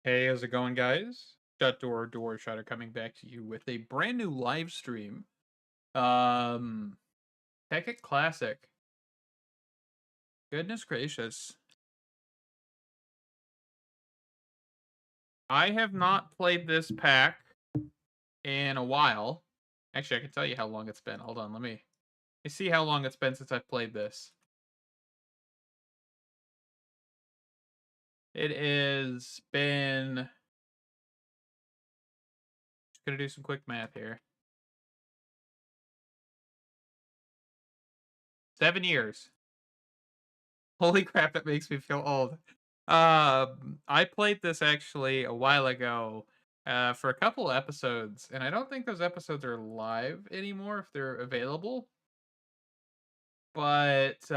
Hey, how's it going, guys? Shutdoor Door Shutter coming back to you with a brand new live stream. Um, Tekkit Classic. Goodness gracious. I have not played this pack in a while. Actually, I can tell you how long it's been. Hold on, let me see how long it's been since I've played this. It has been... Just gonna do some quick math here. 7 years. Holy crap, that makes me feel old. I played this actually a while ago for a couple episodes, and I don't think those episodes are live anymore if they're available. But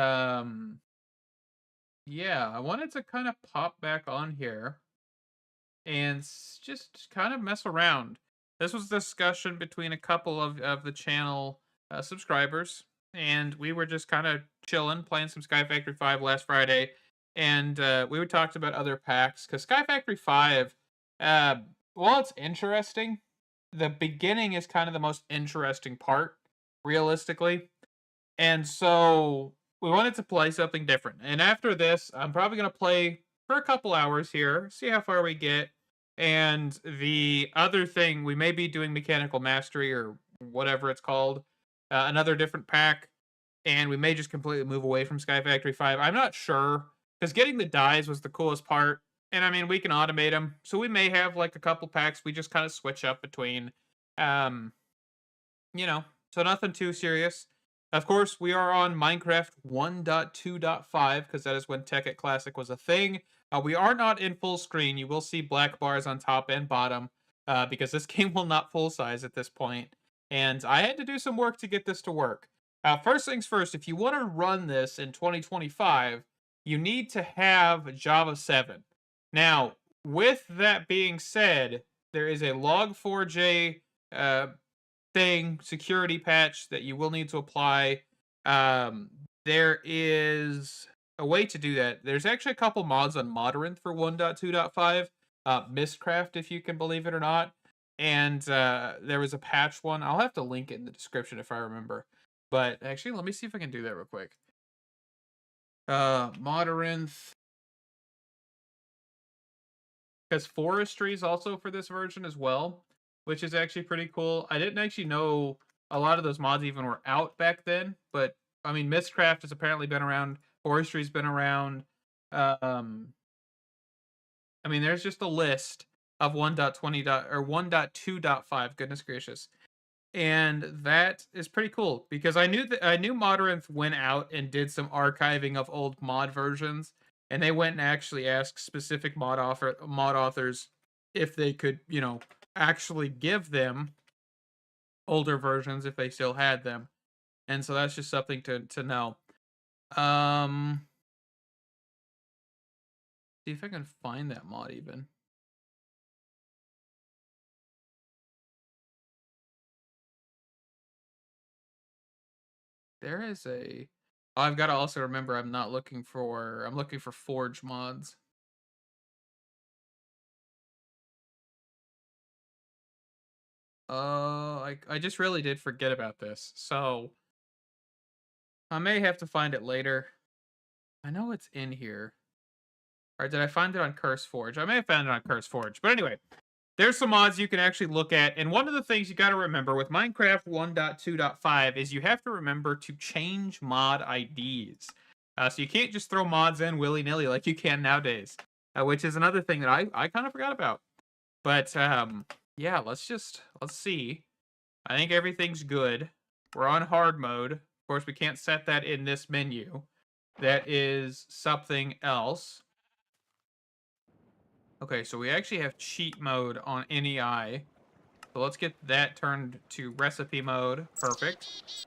yeah, I wanted to kind of pop back on here and just kind of mess around. This was a discussion between a couple of the channel subscribers, and we were just kind of chilling, playing some Sky Factory 5 last Friday, and we were talked about other packs because Sky Factory 5, uh, while it's interesting, the beginning is kind of the most interesting part, realistically. And so we wanted to play something different. And after this, I'm probably going to play for a couple hours here, see how far we get. And the other thing, we may be doing Mechanical Mastery or whatever it's called, another different pack. And we may just completely move away from Sky Factory 5. I'm not sure, because getting the dies was the coolest part. And I mean, we can automate them. So we may have like a couple packs we just kind of switch up between. Um, so nothing too serious. Of course, we are on Minecraft 1.2.5 because that is when Tekkit Classic was a thing. We are not in full screen. You will see black bars on top and bottom because this game will not full size at this point. And I had to do some work to get this to work. First things first, if you want to run this in 2025, you need to have Java 7. Now, with that being said, there is a log4j security patch that you will need to apply. There is a way to do that. There's actually a couple mods on Modrinth for 1.2.5. Mistcraft, if you can believe it or not. And there was a patch one. I'll have to link it in the description if I remember. But actually, let me see if I can do that real quick. Modrinth. Because forestry is also for this version as well, which is actually pretty cool. I didn't actually know a lot of those mods even were out back then, but I mean, Mistcraft has apparently been around. Forestry's been around. I mean, there's just a list of 1.20 or 1.2.5. Goodness gracious, and that is pretty cool because I knew Modrinth went out and did some archiving of old mod versions, and they went and actually asked specific mod authors if they could, actually give them older versions if they still had them. And so that's just something to know. See if I can find that mod even. There is a... Oh, I've got to also remember I'm looking for Forge mods. I just really did forget about this, so I may have to find it later. I know it's in here. Or did I find it on CurseForge? I may have found it on CurseForge. But anyway, there's some mods you can actually look at. And one of the things you got to remember with Minecraft 1.2.5 is you have to remember to change mod IDs. So you can't just throw mods in willy-nilly like you can nowadays, which is another thing that I kind of forgot about. But yeah, let's see. I think everything's good. We're on hard mode. Of course, we can't set that in this menu. That is something else. Okay, so we actually have cheat mode on NEI. So let's get that turned to recipe mode. Perfect.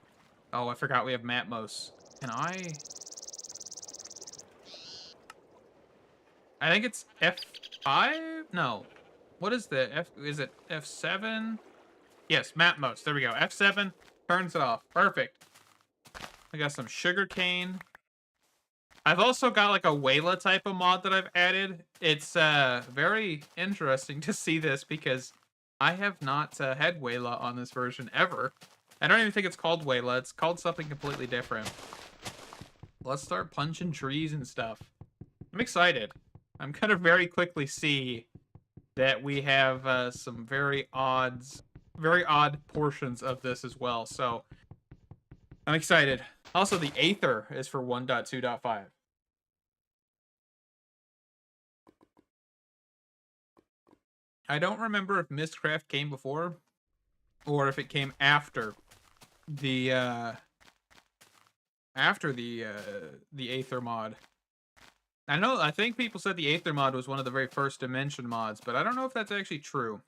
Oh, I forgot we have Matmos. Can I think it's F5? No. What is the F? Is it F7? Yes, Matmos. There we go. F7 turns it off. Perfect. I got some sugar cane. I've also got like a Wayla type of mod that I've added. It's very interesting to see this because I have not had Wayla on this version ever. I don't even think it's called Wayla. It's called something completely different. Let's start punching trees and stuff. I'm excited. I'm gonna very quickly see that we have some very odd portions of this as well. So I'm excited. Also, the Aether is for 1.2.5. I don't remember if Mistcraft came before or if it came after the Aether mod. I think people said the Aether mod was one of the very first Dimension mods, but I don't know if that's actually true.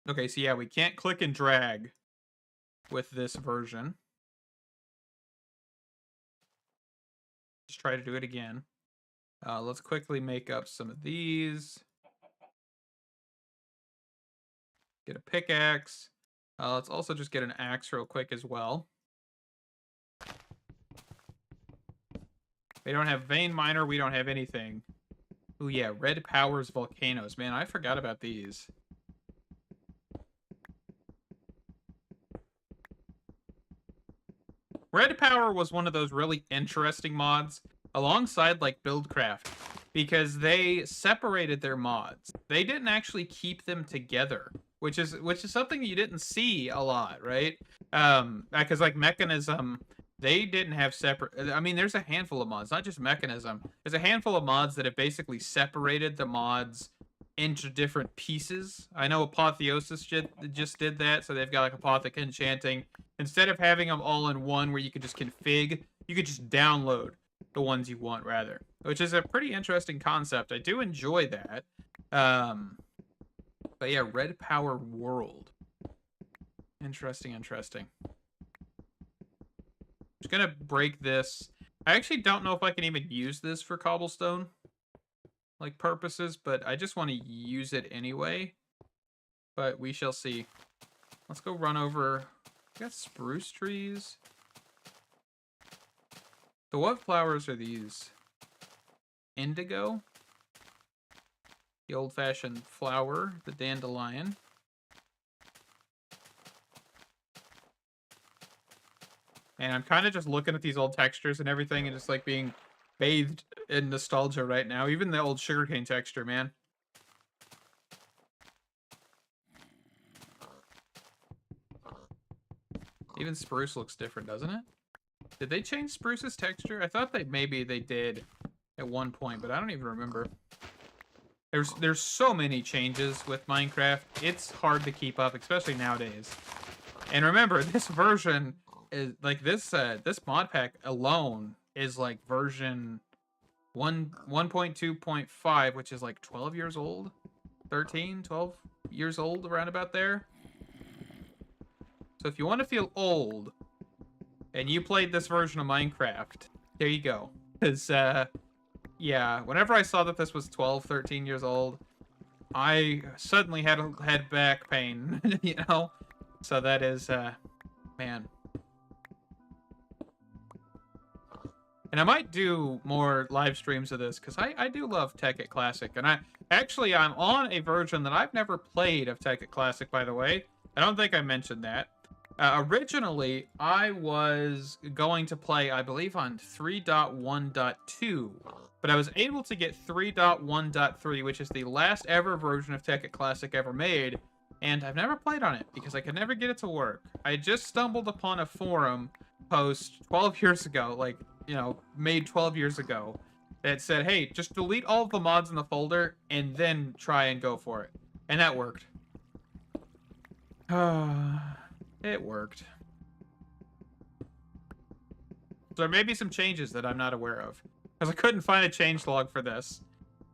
Okay, so yeah, we can't click and drag with this version. Just try to do it again. Let's quickly make up some of these. Get a pickaxe. Let's also just get an axe real quick as well. We don't have vein miner. We don't have anything. Oh yeah, red powers volcanoes. Man, I forgot about these. Red Power was one of those really interesting mods alongside like Buildcraft because they separated their mods. They didn't actually keep them together, which is something you didn't see a lot, right? Because like Mechanism, they didn't have separate. I mean, there's a handful of mods, not just Mechanism. There's a handful of mods that have basically separated the mods into different pieces. I know Apotheosis just did that, so they've got like Apothic Enchanting. Instead of having them all in one where you could just config, you could just download the ones you want rather, which is a pretty interesting concept. I do enjoy that. But yeah, Red Power World. Interesting. Just gonna break this. I actually don't know if I can even use this for cobblestone like purposes, but I just want to use it anyway. But we shall see. Let's go run over. We got spruce trees. So what flowers are these? Indigo? The old-fashioned flower, the dandelion. And I'm kind of just looking at these old textures and everything and just like being bathed in nostalgia right now. Even the old sugarcane texture, man. Even spruce looks different, doesn't it? Did they change spruce's texture? I thought maybe they did at one point, but I don't even remember. There's so many changes with Minecraft. It's hard to keep up, especially nowadays. And remember, this version is like this mod pack alone is like version 1.2.5, which is like 12 years old. 12 years old, around about there. So if you want to feel old and you played this version of Minecraft, there you go. Because, yeah, whenever I saw that this was 12, 13 years old, I suddenly had back pain, you know? So that is, man. And I might do more live streams of this, because I do love Tekkit Classic. And I'm on a version that I've never played of Tekkit Classic, by the way. I don't think I mentioned that. Originally, I was going to play, I believe, on 3.1.2, but I was able to get 3.1.3, which is the last ever version of Tekkit Classic ever made, and I've never played on it because I could never get it to work. I just stumbled upon a forum post 12 years ago, like, you know, made 12 years ago, that said, hey, just delete all of the mods in the folder and then try and go for it. And that worked. It worked. So there may be some changes that I'm not aware of, because I couldn't find a changelog for this.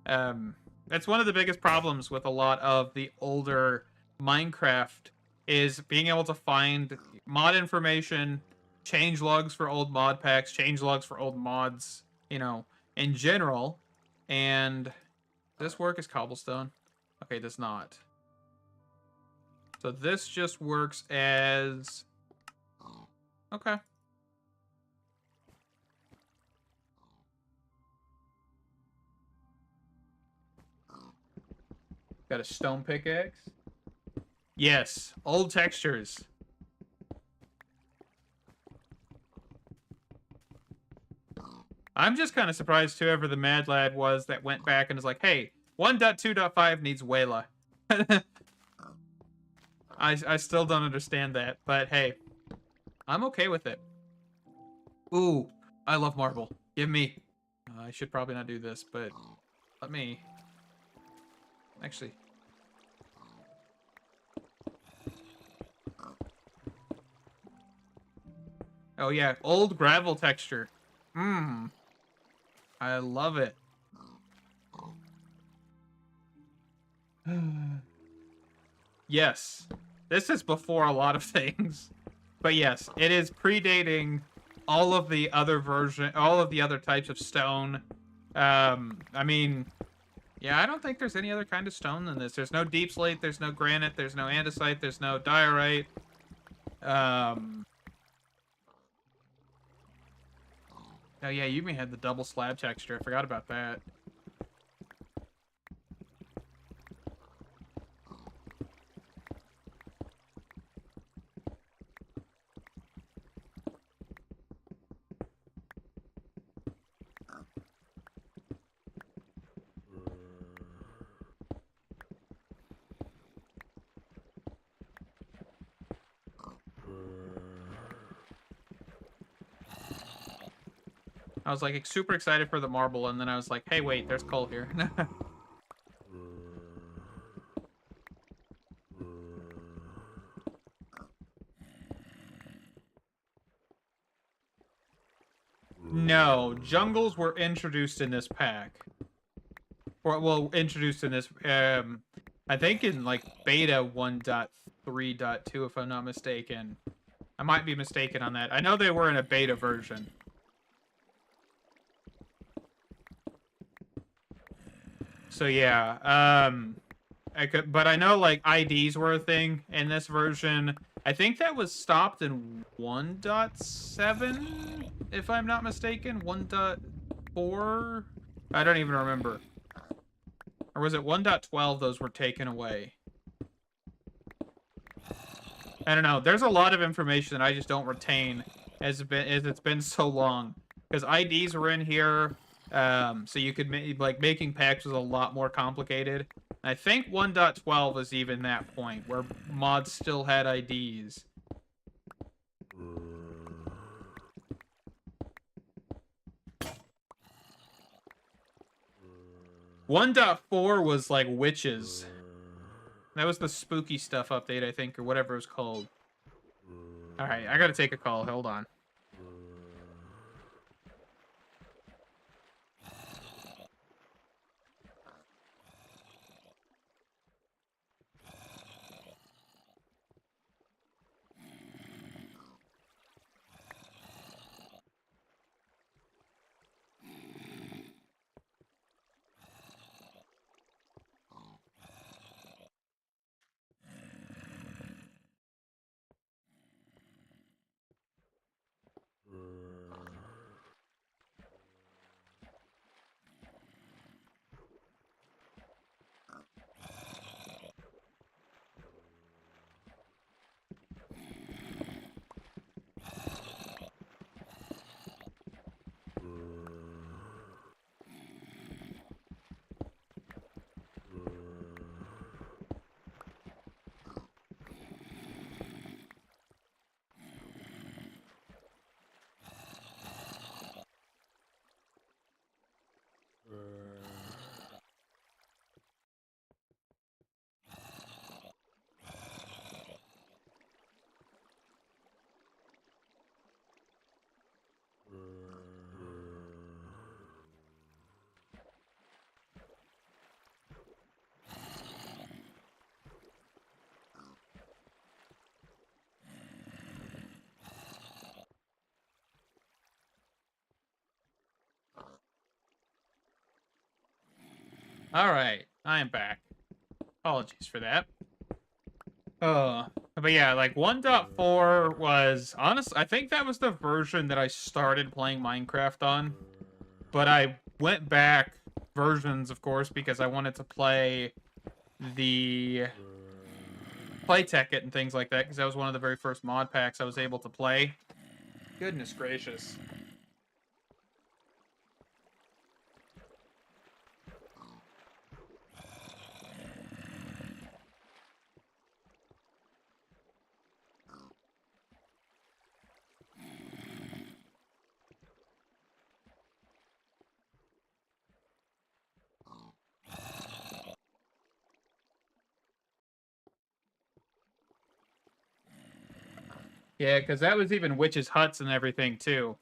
That's one of the biggest problems with a lot of the older Minecraft, is being able to find mod information, changelogs for old mod packs, changelogs for old mods, you know, in general. And this work is cobblestone. Okay, it does not. So this just works as... Okay. Got a stone pickaxe. Yes, old textures. I'm just kind of surprised whoever the mad lad was that went back and was like, hey, 1.2.5 needs Wayla. I still don't understand that, but hey, I'm okay with it. Ooh, I love marble. Give me. I should probably not do this, but let me. Actually. Oh yeah, old gravel texture. Mmm. I love it. Yes. This is before a lot of things. But yes, it is predating all of the other types of stone. I mean, yeah, I don't think there's any other kind of stone than this. There's no deep slate, there's no granite, there's no andesite, there's no diorite. Oh yeah, you even had the double slab texture. I forgot about that. I was like super excited for the marble, and then I was like, hey, wait, there's coal here. No, jungles were introduced in this pack. Or, well, introduced in this, I think in, like, beta 1.3.2, if I'm not mistaken. I might be mistaken on that. I know they were in a beta version. So, yeah, but I know, like, IDs were a thing in this version. I think that was stopped in 1.7, if I'm not mistaken. 1.4? I don't even remember. Or was it 1.12 those were taken away? I don't know. There's a lot of information that I just don't retain as it's been so long. Because IDs were in here, so you could like making packs was a lot more complicated. I think 1.12 was even that point where mods still had IDs. 1.4 was like witches. That was the spooky stuff update, I think, or whatever it was called. Alright, I gotta take a call. Hold on. Alright, I am back. Apologies for that. But yeah, like 1.4 was, honestly, I think that was the version that I started playing Minecraft on. But I went back versions, of course, because I wanted to play the play Tekkit and things like that, because that was one of the very first mod packs I was able to play. Goodness gracious. Yeah, because that was even witches' huts and everything, too.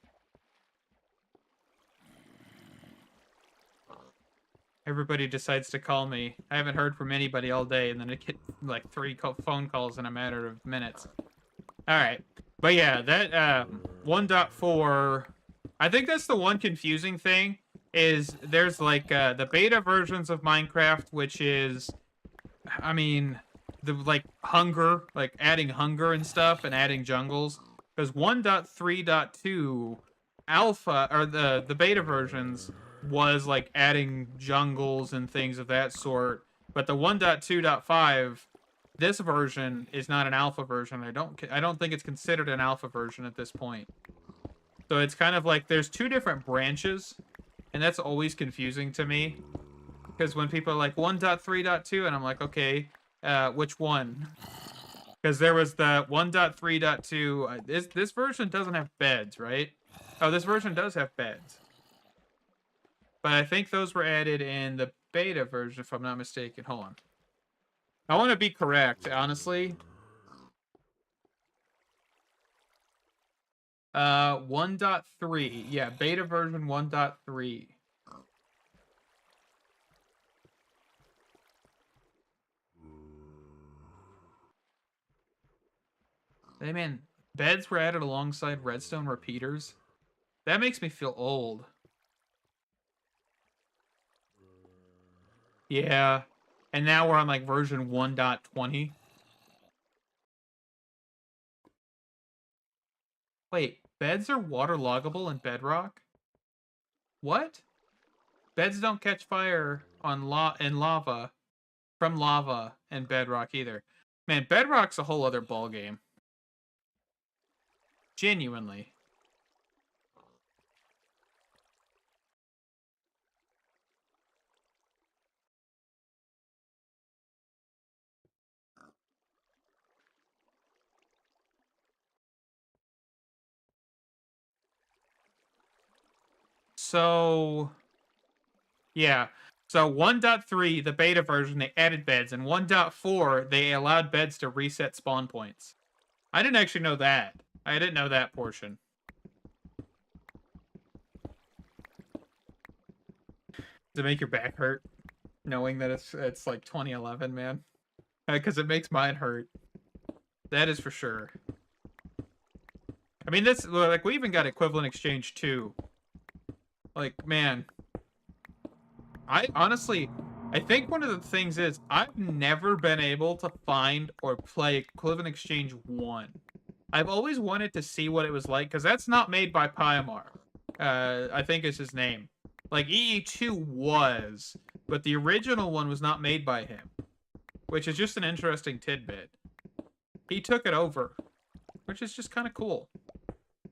Everybody decides to call me. I haven't heard from anybody all day, and then I get like 3 phone calls in a matter of minutes. All right. But yeah, that 1.4, I think that's the one confusing thing, is there's like the beta versions of Minecraft, which is, I mean, the like hunger, like adding hunger and stuff and adding jungles. Because 1.3.2 alpha, or the beta versions, was like adding jungles and things of that sort. But the 1.2.5, this version is not an alpha version. I don't think it's considered an alpha version at this point. So it's kind of like there's 2 different branches, and that's always confusing to me. Because when people are like 1.3.2, and I'm like, okay, which one? Because there was the 1.3.2. This version doesn't have beds, right? Oh, this version does have beds. But I think those were added in the beta version, if I'm not mistaken. Hold on. I want to be correct, honestly. 1.3. Yeah, beta version 1.3. Hey, man, beds were added alongside redstone repeaters. That makes me feel old. Yeah. And now we're on like version 1.20. Wait, beds are waterloggable in Bedrock? What? Beds don't catch fire on lava from lava and Bedrock either. Man, Bedrock's a whole other ballgame. Genuinely. So, yeah. So 1.3, the beta version, they added beds, and 1.4, they allowed beds to reset spawn points. I didn't actually know that. I didn't know that portion. Does it make your back hurt knowing that it's like 2011, man? Because it makes mine hurt. That is for sure. I mean, that's like, we even got equivalent exchange too. Like, man, I honestly, I think one of the things is I've never been able to find or play equivalent exchange 1. I've always wanted to see what it was like, because that's not made by Pyamar. I think is his name. Like, EE2 was, but the original one was not made by him, which is just an interesting tidbit. He took it over, which is just kind of cool.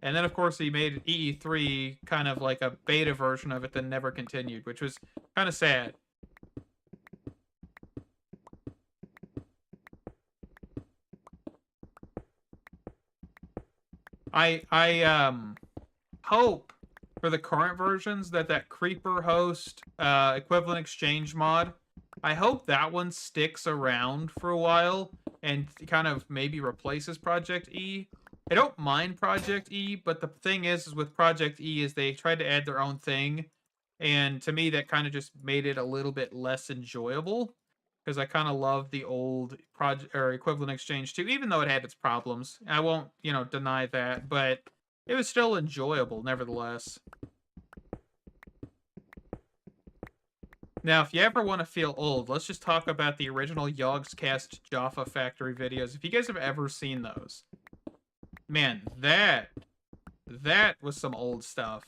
And then, of course, he made EE3 kind of like a beta version of it that never continued, which was kind of sad. I hope for the current versions that Creeper Host equivalent exchange mod, I hope that one sticks around for a while and kind of maybe replaces Project E. I don't mind Project E, but the thing is with Project E is they tried to add their own thing, and to me that kind of just made it a little bit less enjoyable, because I kind of love the old project or equivalent exchange too, even though it had its problems. I won't, deny that, but it was still enjoyable nevertheless. Now, if you ever want to feel old, let's just talk about the original Yogscast Jaffa Factory videos. If you guys have ever seen those, man, that was some old stuff.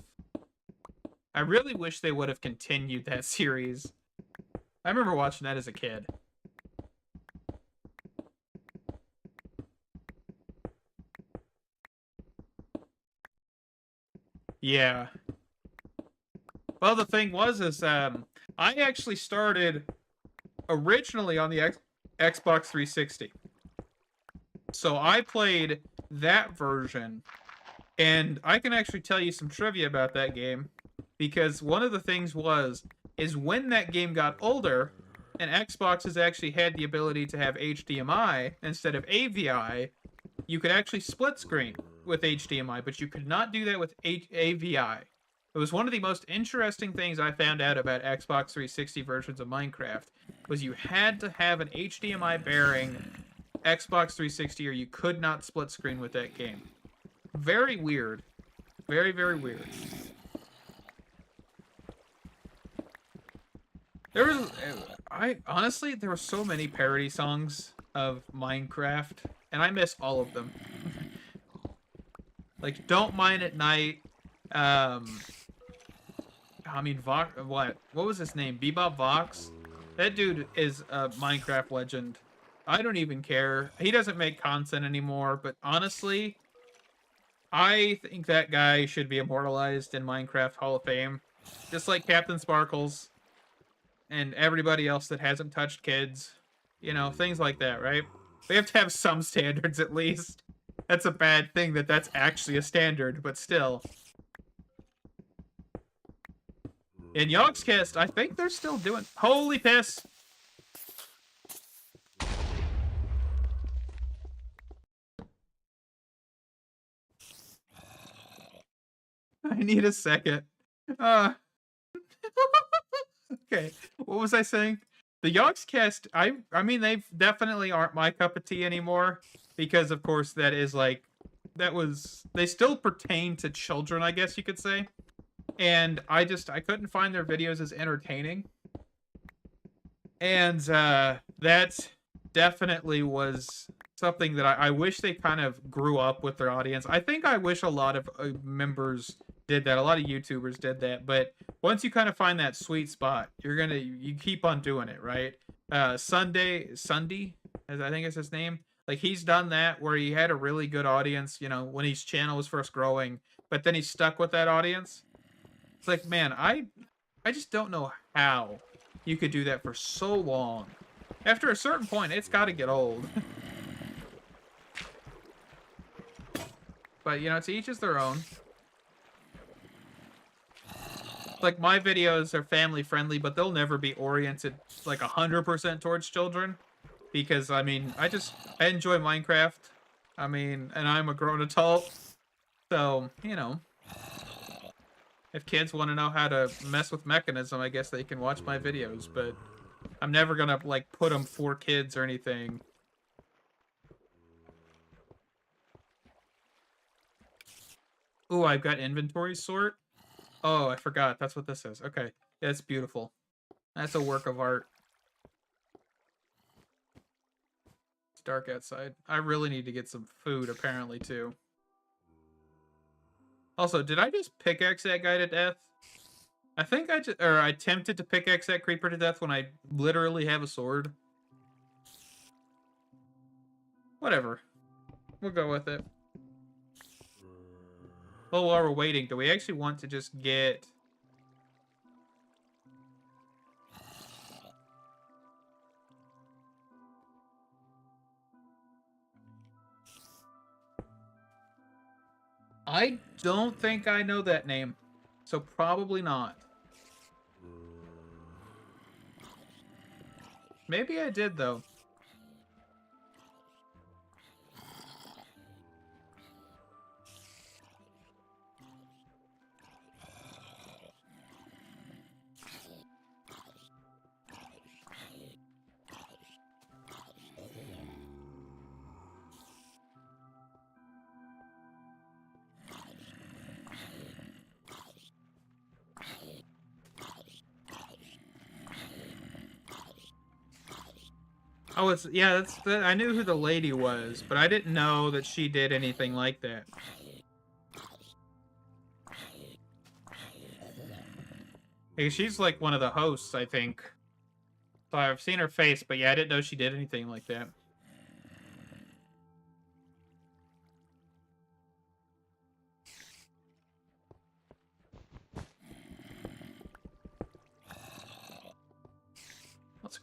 I really wish they would have continued that series. I remember watching that as a kid. Yeah. Well, the thing was is I actually started originally on the Xbox 360. So I played that version, and I can actually tell you some trivia about that game, because one of the things is when that game got older, and Xbox has actually had the ability to have HDMI instead of AVI, you could actually split screen with HDMI, but you could not do that with AVI. It was one of the most interesting things I found out about Xbox 360 versions of Minecraft, was you had to have an HDMI bearing Xbox 360 or you could not split screen with that game. Very weird. Very, very weird. There was, honestly, there were so many parody songs of Minecraft, and I miss all of them. Like, Don't Mine at Night, I mean, what was his name? Bebop Vox? That dude is a Minecraft legend. I don't even care. He doesn't make content anymore, but honestly, I think that guy should be immortalized in Minecraft Hall of Fame. Just like Captain Sparkles and everybody else that hasn't touched kids. You know, things like that, right? We have to have some standards at least. That's a bad thing that that's actually a standard, but still. In Yogscast, I think they're still doing... Holy piss! I need a second. Okay, what was I saying? The Yogscast, I mean, they definitely aren't my cup of tea anymore, because of course that is like, they still pertain to children, I guess you could say. And I couldn't find their videos as entertaining. And that definitely was something that I wish they kind of grew up with their audience. I think I wish a lot of members did that. A lot of YouTubers did that. But once you kind of find that sweet spot, you keep on doing it, right? Sunday, I think is his name. Like, he's done that where he had a really good audience, you know, when his channel was first growing, but then he stuck with that audience. It's like, man, I just don't know how you could do that for so long. After a certain point, it's got to get old. But, you know, to each is their own. Like, my videos are family friendly, but they'll never be oriented like 100% towards children. Because, I mean, I enjoy Minecraft. I mean, and I'm a grown adult. So, you know, if kids want to know how to mess with Mechanism, I guess they can watch my videos. But I'm never going to, like, put them for kids or anything. Ooh, I've got inventory sort. Oh, I forgot. That's what this is. Okay. Yeah, it's beautiful. That's a work of art. It's dark outside. I really need to get some food, apparently, too. Also, did I just pickaxe that guy to death? I think I attempted to pickaxe that creeper to death when I literally have a sword. Whatever. We'll go with it. Well, while we're waiting, do we actually want to just get... I don't think I know that name, so probably not. Maybe I did, though. Oh, I knew who the lady was, but I didn't know that she did anything like that. Hey, she's like one of the hosts, I think. So I've seen her face, but yeah, I didn't know she did anything like that.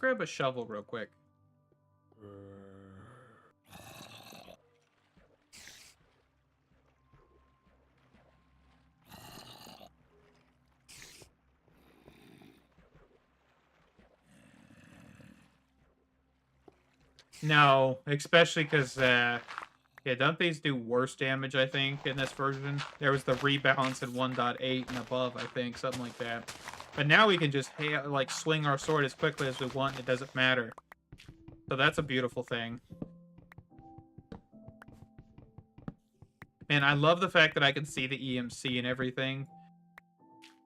grab a shovel real quick. No, especially because, yeah, don't these do worse damage, I think, in this version? There was the rebalance in 1.8 and above, I think, something like that. But now we can just, like, swing our sword as quickly as we want, and it doesn't matter. So that's a beautiful thing. And I love the fact that I can see the EMC and everything.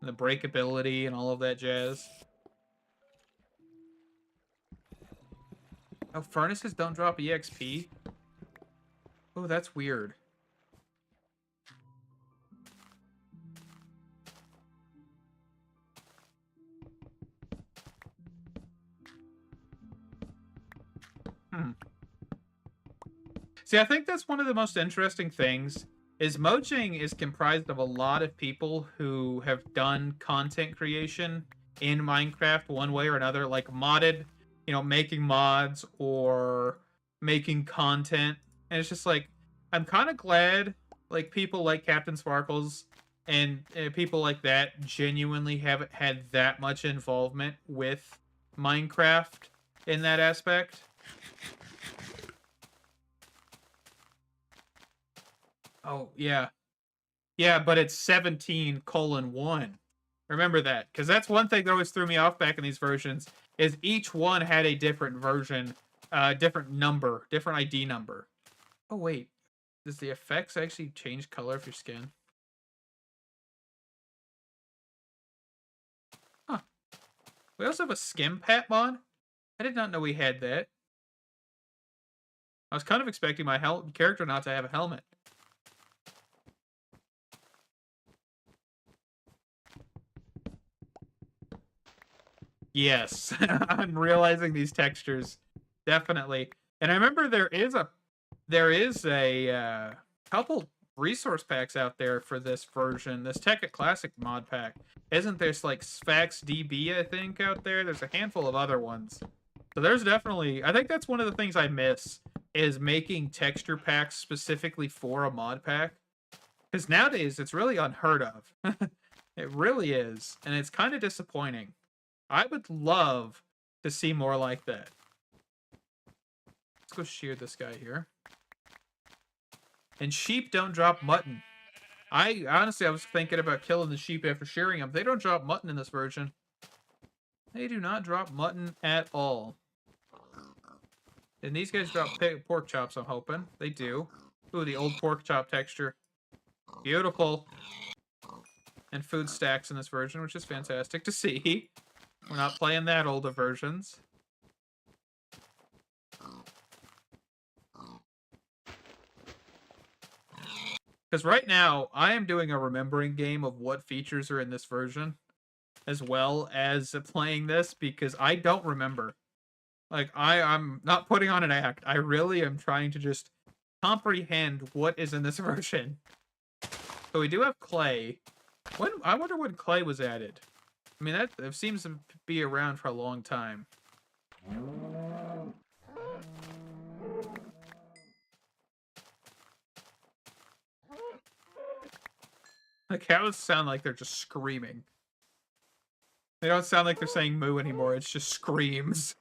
And the breakability and all of that jazz. Oh, furnaces don't drop EXP? Oh, that's weird. See, I think that's one of the most interesting things, is Mojang is comprised of a lot of people who have done content creation in Minecraft one way or another, like modded, you know, making mods or making content. And it's just like, I'm kind of glad, like, people like Captain Sparkles and people like that genuinely haven't had that much involvement with Minecraft in that aspect. Oh, yeah. Yeah, but it's 17:1. Remember that, because that's one thing that always threw me off back in these versions, is each one had a different version, different number, different ID number. Oh, wait. Does the effects actually change color of your skin? Huh. We also have a skim pat mod? I did not know we had that. I was kind of expecting my character not to have a helmet. Yes, I'm realizing these textures, definitely. And I remember there is a couple resource packs out there for this version. This Tekkit Classic mod pack. Isn't there's like Sphax DB, I think, out there? There's a handful of other ones. So there's definitely, I think that's one of the things I miss, is making texture packs specifically for a mod pack. Because nowadays it's really unheard of. It really is. And it's kind of disappointing. I would love to see more like that. Let's go shear this guy here. And sheep don't drop mutton. I was thinking about killing the sheep after shearing them. They don't drop mutton in this version. They do not drop mutton at all. And these guys drop pork chops, I'm hoping. They do. Ooh, the old pork chop texture. Beautiful. And food stacks in this version, which is fantastic to see. We're not playing that older versions. Because right now, I am doing a remembering game of what features are in this version, as well as playing this, because I don't remember. Like, I'm not putting on an act. I really am trying to just comprehend what is in this version. So we do have clay. I wonder when clay was added. I mean, that seems to be around for a long time. The cows sound like they're just screaming. They don't sound like they're saying moo anymore. It's just screams.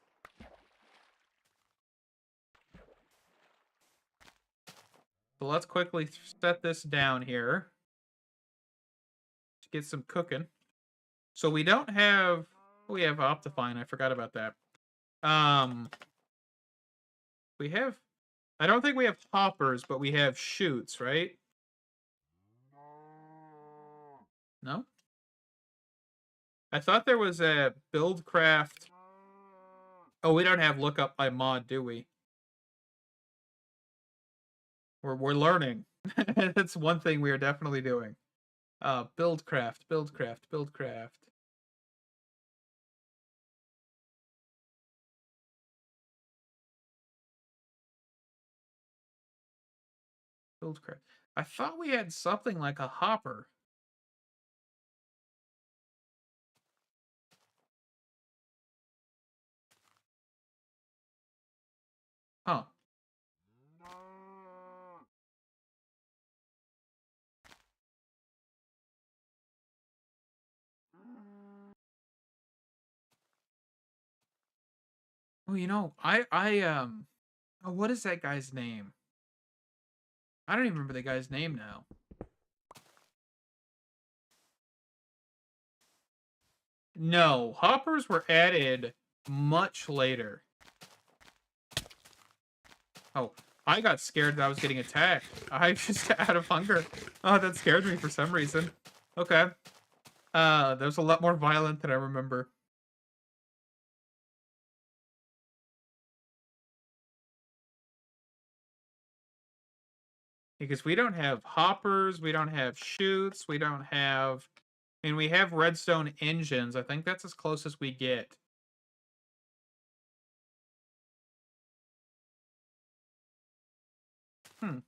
So let's quickly set this down here to get some cooking. So we don't have... We have Optifine. I forgot about that. We have... I don't think we have hoppers, but we have chutes, right? No? I thought there was a buildcraft... Oh, we don't have lookup by mod, do we? We're learning. That's one thing we are definitely doing. Buildcraft. Buildcraft. I thought we had something like a hopper. Huh. Oh, you know, oh, what is that guy's name? I don't even remember the guy's name now. No, hoppers were added much later. Oh, I got scared that I was getting attacked. I just got out of hunger. Oh, that scared me for some reason. Okay. That was a lot more violent than I remember. Because we don't have hoppers, we don't have chutes, we don't have... I mean, we have redstone engines. I think that's as close as we get. Hmm.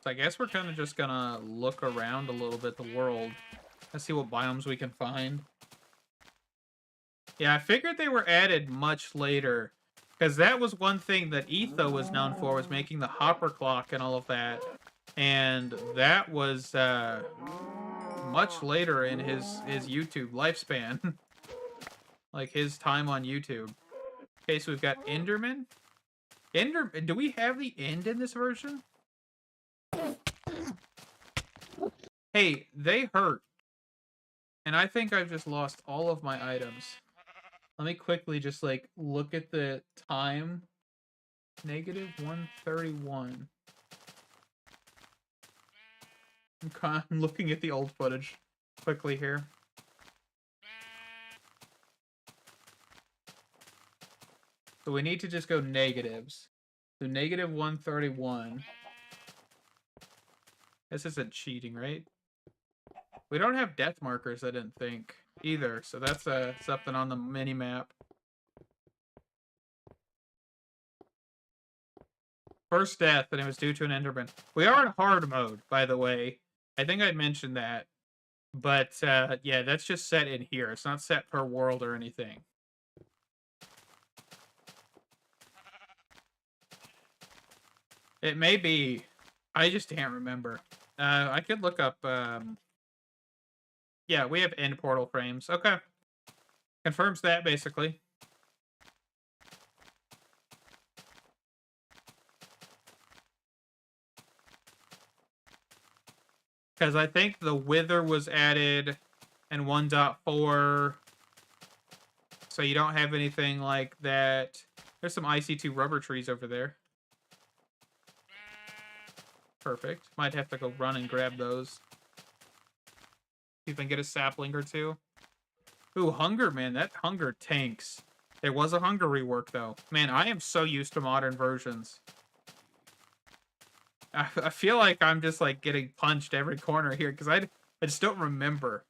So I guess we're kind of just gonna look around a little bit the world and see what biomes we can find. Yeah, I figured they were added much later, because that was one thing that Etho was known for, was making the hopper clock and all of that. And that was much later in his YouTube lifespan, like his time on YouTube. Okay, so we've got Enderman. Do we have the end in this version? Hey, they hurt. And I think I've just lost all of my items. Let me quickly just, like, look at the time. Negative 131. I'm looking at the old footage quickly here. So we need to just go negatives. So negative 131. This isn't cheating, right? We don't have death markers, I didn't think, either. So that's something on the mini-map. First death, and it was due to an Enderman. We are in hard mode, by the way. I think I mentioned that. But, yeah, that's just set in here. It's not set per world or anything. It may be. I just can't remember. I could look up, yeah, we have end portal frames. Okay. Confirms that, basically. Because I think the Wither was added in 1.4. So you don't have anything like that. There's some IC2 rubber trees over there. Perfect. Might have to go run and grab those. See if I can get a sapling or two. Ooh, hunger, man. That hunger tanks. There was a hunger rework, though. Man, I am so used to modern versions. I feel like I'm just, like, getting punched every corner here, because I just don't remember.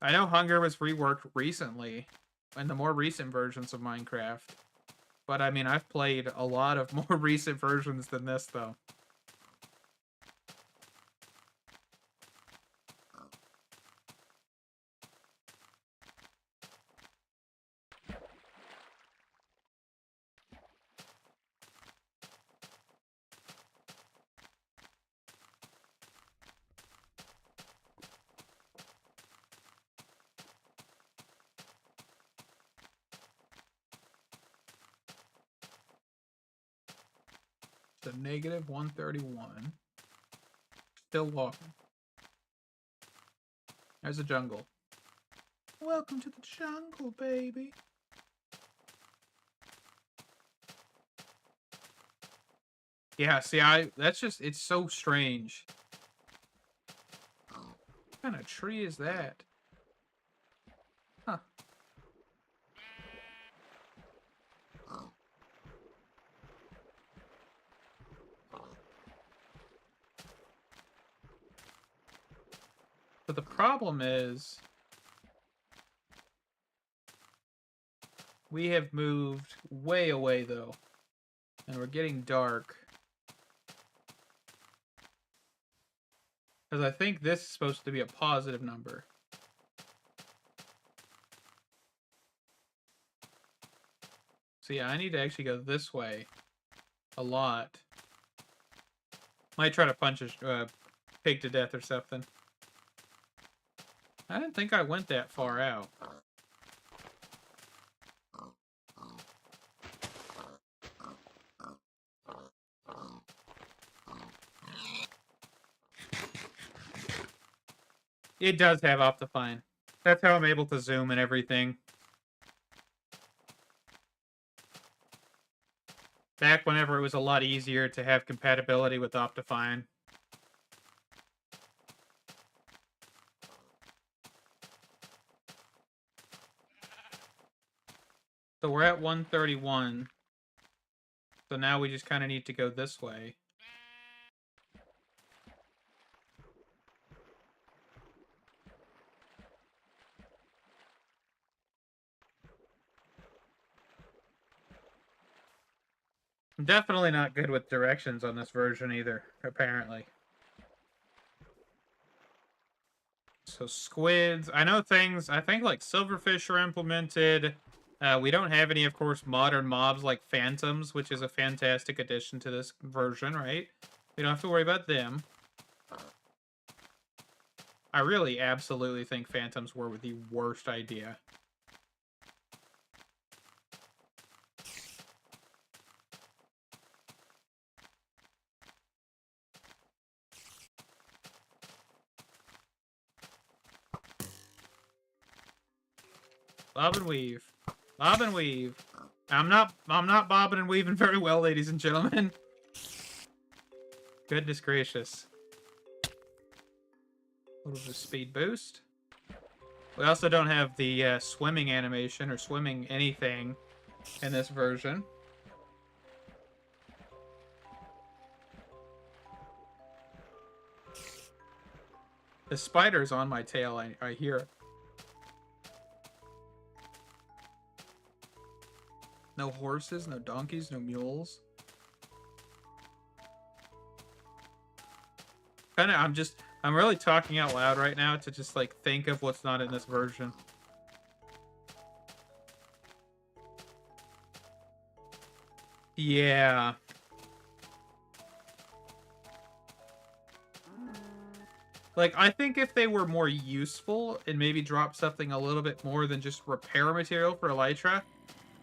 I know hunger was reworked recently, in the more recent versions of Minecraft. But, I mean, I've played a lot of more recent versions than this, though. So, negative 131. Still walking. There's a jungle. Welcome to the jungle, baby. Yeah, see, that's just, it's so strange. What kind of tree is that? Huh. But the problem is, we have moved way away, though. And we're getting dark. Because I think this is supposed to be a positive number. So yeah, I need to actually go this way a lot. Might try to punch a pig to death or something. I didn't think I went that far out. It does have Optifine. That's how I'm able to zoom and everything. Back whenever it was a lot easier to have compatibility with Optifine. So we're at 131. So now we just kind of need to go this way. I'm definitely not good with directions on this version either, apparently. So squids, I know things, I think like silverfish are implemented. We don't have any, of course, modern mobs like phantoms, which is a fantastic addition to this version, right? We don't have to worry about them. I really absolutely think phantoms were the worst idea. Bob and weave. Bob and weave. I'm not bobbing and weaving very well, ladies and gentlemen. Goodness gracious. A little bit of speed boost. We also don't have the swimming animation or swimming anything in this version. The spider's on my tail, I hear it. No horses, no donkeys, no mules. I'm really talking out loud right now to just like think of what's not in this version. Yeah. Like, I think if they were more useful and maybe drop something a little bit more than just repair material for Elytra,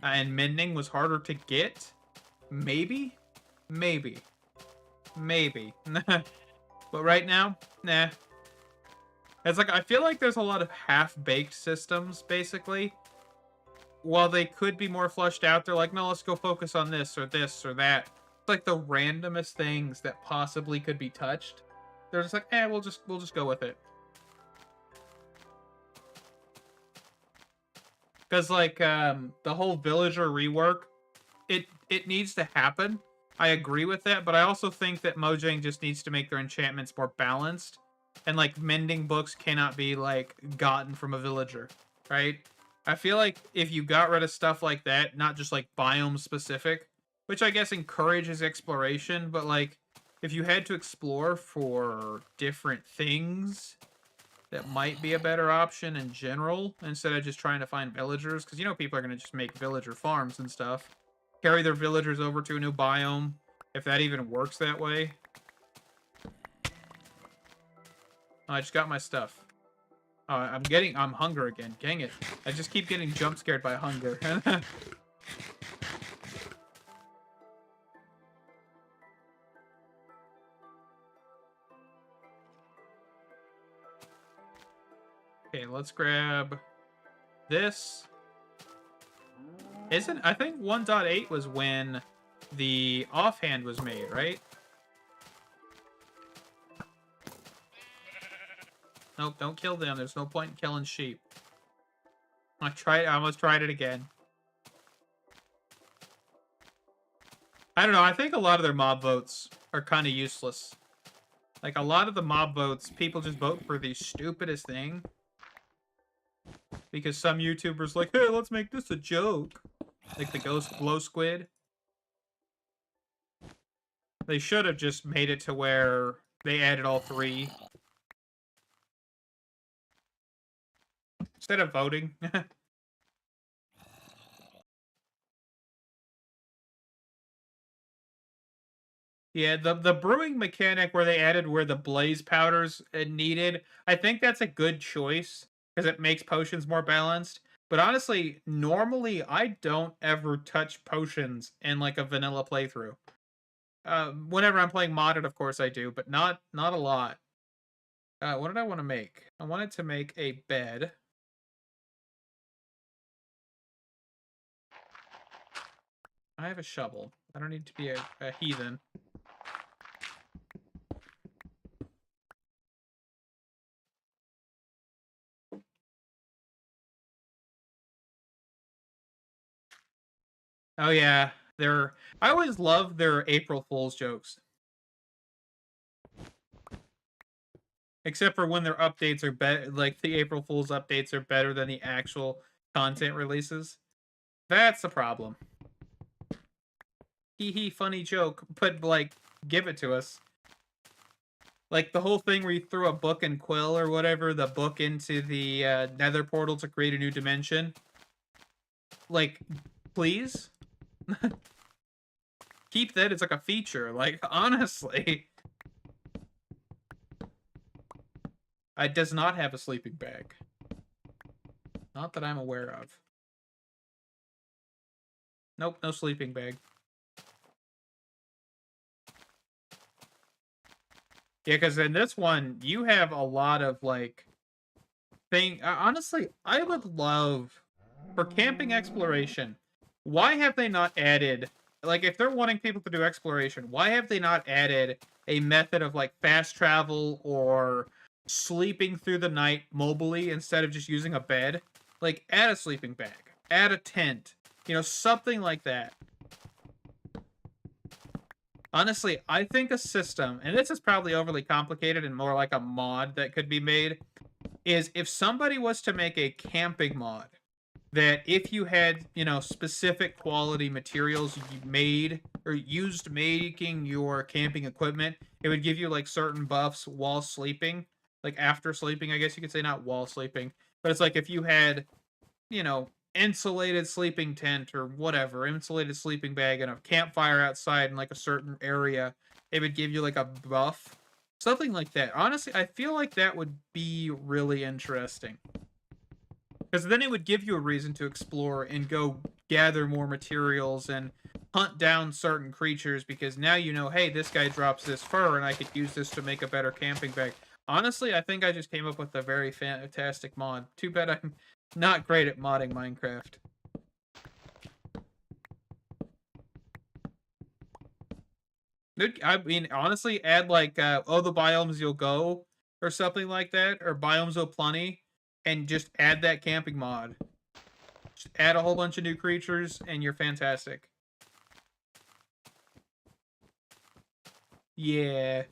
and mending was harder to get, maybe? Maybe. Maybe. But right now, nah. It's like, I feel like there's a lot of half-baked systems, basically. While they could be more fleshed out, they're like, no, let's go focus on this or that. It's like the randomest things that possibly could be touched. They're just like, we'll just go with it. Because like the whole villager rework, it needs to happen. I agree with that, but I also think that Mojang just needs to make their enchantments more balanced. And like mending books cannot be like gotten from a villager, right? I feel like if you got rid of stuff like that, not just like biome specific, which I guess encourages exploration, but like if you had to explore for different things, that might be a better option in general instead of just trying to find villagers, because you know people are going to just make villager farms and stuff, carry their villagers over to a new biome, if that even works that way. Oh, I just got my stuff. Oh, I'm hunger again. Dang it. I just keep getting jump scared by hunger. Okay, let's grab this. I think 1.8 was when the offhand was made, right? Nope, don't kill them. There's no point in killing sheep. I almost tried it again. I don't know, I think a lot of their mob votes are kind of useless. Like, a lot of the mob votes, people just vote for the stupidest thing. Because some YouTubers like, hey, let's make this a joke. Like the ghost glow squid. They should have just made it to where they added all three. Instead of voting. Yeah, the brewing mechanic where they added where the blaze powders needed, I think that's a good choice because it makes potions more balanced. But honestly, normally I don't ever touch potions in like a vanilla playthrough. Whenever I'm playing modded, of course I do, but not a lot. What did I want to make? I wanted to make a bed. I have a shovel. I don't need to be a heathen. Oh yeah, they're. I always love their April Fool's jokes, except for when their updates are better. Like the April Fool's updates are better than the actual content releases. That's the problem. Hee hee, funny joke, but like, give it to us. Like the whole thing where you throw a book and quill or whatever, the book into the nether portal to create a new dimension. Like, please? Keep that as like a feature. Like, honestly. It does not have a sleeping bag. Not that I'm aware of. Nope, no sleeping bag. Yeah, because in this one, you have a lot of, like, honestly, I would love, for camping exploration, why have they not added, like, if they're wanting people to do exploration, why have they not added a method of, like, fast travel or sleeping through the night mobily instead of just using a bed? Like, add a sleeping bag, add a tent, something like that. Honestly, I think a system, and this is probably overly complicated and more like a mod that could be made, is if somebody was to make a camping mod that if you had, specific quality materials you made or used making your camping equipment, it would give you like certain buffs while sleeping, like after sleeping, I guess you could say, not while sleeping, but it's like if you had, insulated sleeping tent or whatever, insulated sleeping bag and a campfire outside in like a certain area, it would give you like a buff. Something like that. Honestly, I feel like that would be really interesting. Because then it would give you a reason to explore and go gather more materials and hunt down certain creatures because now you know, hey, this guy drops this fur and I could use this to make a better camping bag. Honestly, I think I just came up with a very fantastic mod. Too bad I'm not great at modding Minecraft. I mean, honestly, add like, the biomes you'll go or something like that, or biomes will plenty, and just add that camping mod. Just add a whole bunch of new creatures, and you're fantastic. Yeah.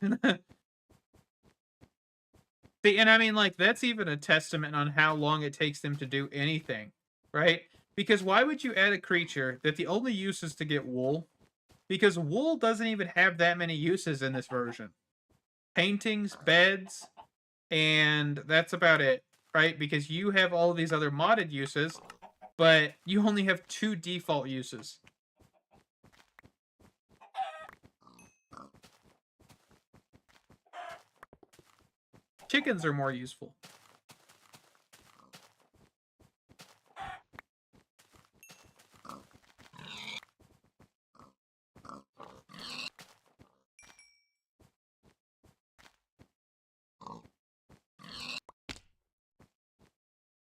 See, and I mean, like, that's even a testament on how long it takes them to do anything, right? Because why would you add a creature that the only use is to get wool? Because wool doesn't even have that many uses in this version. Paintings, beds, and that's about it, right? Because you have all of these other modded uses, but you only have 2 default uses. Chickens are more useful.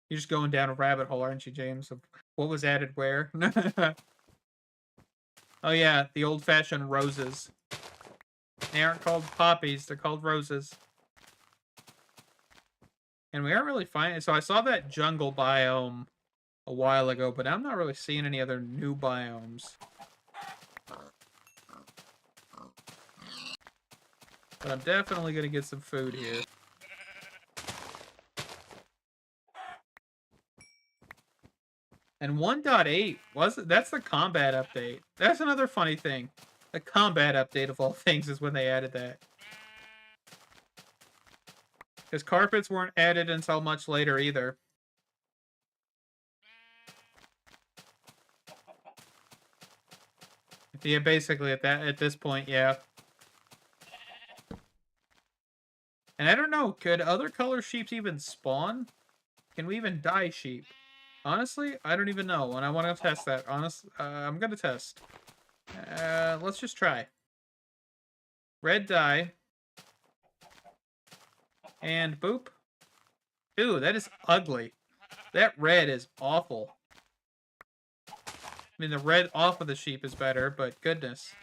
You're just going down a rabbit hole, aren't you, James? Of what was added where? Oh yeah, the old-fashioned roses. They aren't called poppies, they're called roses. And we aren't really finding... So I saw that jungle biome a while ago, but I'm not really seeing any other new biomes. But I'm definitely going to get some food here. And 1.8 that's the combat update. That's another funny thing. The combat update of all things is when they added that. Because carpets weren't added until much later either. Yeah, basically at this point, yeah. And I don't know, could other color sheep even spawn? Can we even dye sheep? Honestly, I don't even know, and I want to test that. I'm gonna test. Let's just try. Red dye. And boop. Ooh, that is ugly. That red is awful. I mean, the red off of the sheep is better, but goodness.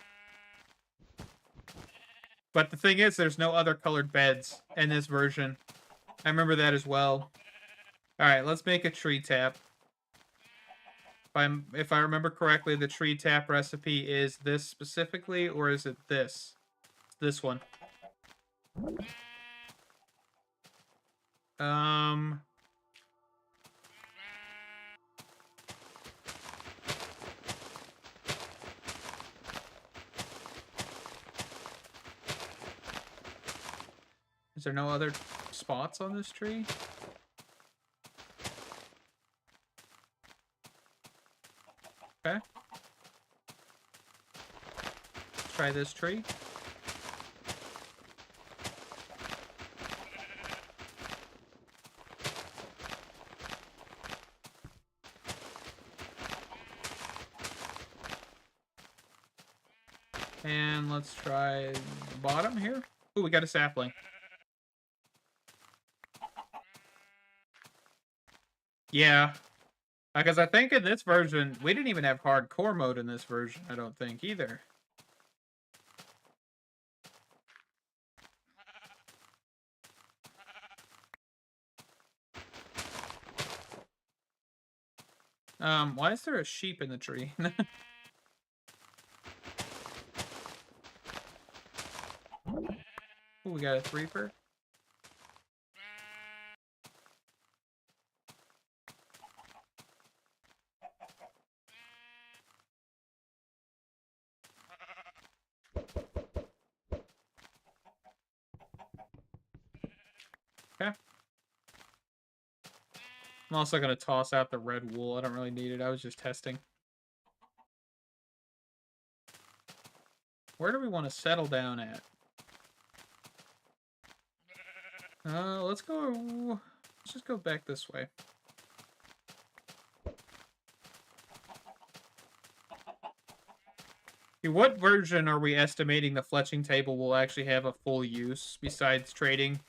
But the thing is, there's no other colored beds in this version. I remember that as well. Alright, let's make a tree tap. If I remember correctly, the tree tap recipe is this specifically, or is it this? It's this one. Is there no other spots on this tree? Okay. Let's try this tree. And let's try the bottom here. Ooh, we got a sapling. Yeah. Because I think in this version, we didn't even have hardcore mode in this version, I don't think, either. Why is there a sheep in the tree? Ooh, we got a threefer. Okay. I'm also going to toss out the red wool. I don't really need it. I was just testing. Where do we want to settle down at? Let's just go back this way. What version are we estimating the fletching table will actually have a full use besides trading?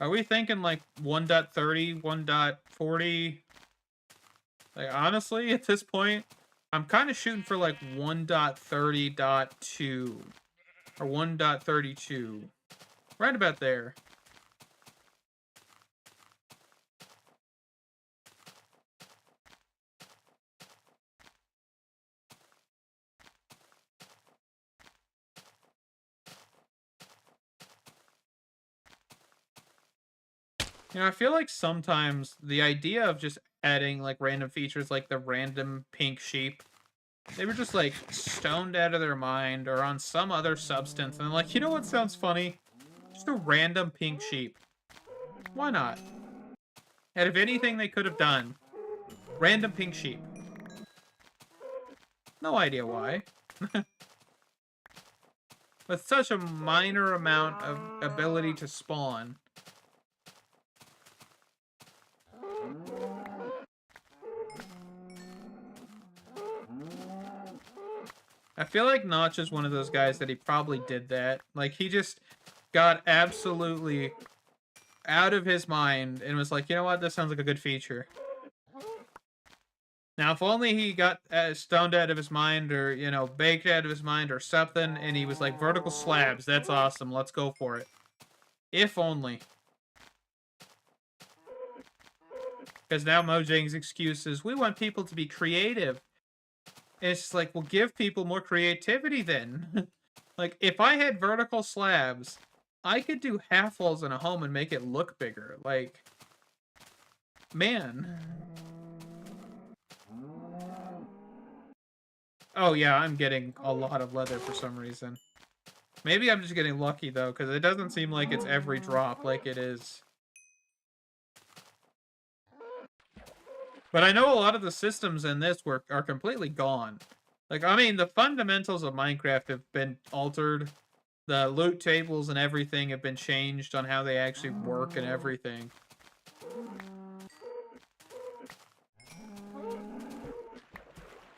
Are we thinking like 1.30, 1.40? Like, honestly, at this point, I'm kind of shooting for like 1.30.2 or 1.32. Right about there. You know, I feel like sometimes the idea of just adding like random features like the random pink sheep, they were just like stoned out of their mind or on some other substance. And like, you know what sounds funny? Just a random pink sheep. Why not? Out of anything they could have done, random pink sheep. No idea why. With such a minor amount of ability to spawn. I feel like Notch is one of those guys that he probably did that. Like, he just got absolutely out of his mind and was like, you know what, this sounds like a good feature. Now, if only he got stoned out of his mind or, you know, baked out of his mind or something, and he was like, vertical slabs, that's awesome, let's go for it. If only. Because now Mojang's excuse is, we want people to be creative. And it's just like, well, give people more creativity then. Like, if I had vertical slabs, I could do half walls in a home and make it look bigger. Like, man. Oh yeah, I'm getting a lot of leather for some reason. Maybe I'm just getting lucky though, because it doesn't seem like it's every drop like it is. But I know a lot of the systems in this are completely gone. Like, I mean, the fundamentals of Minecraft have been altered. The loot tables and everything have been changed on how they actually work and everything.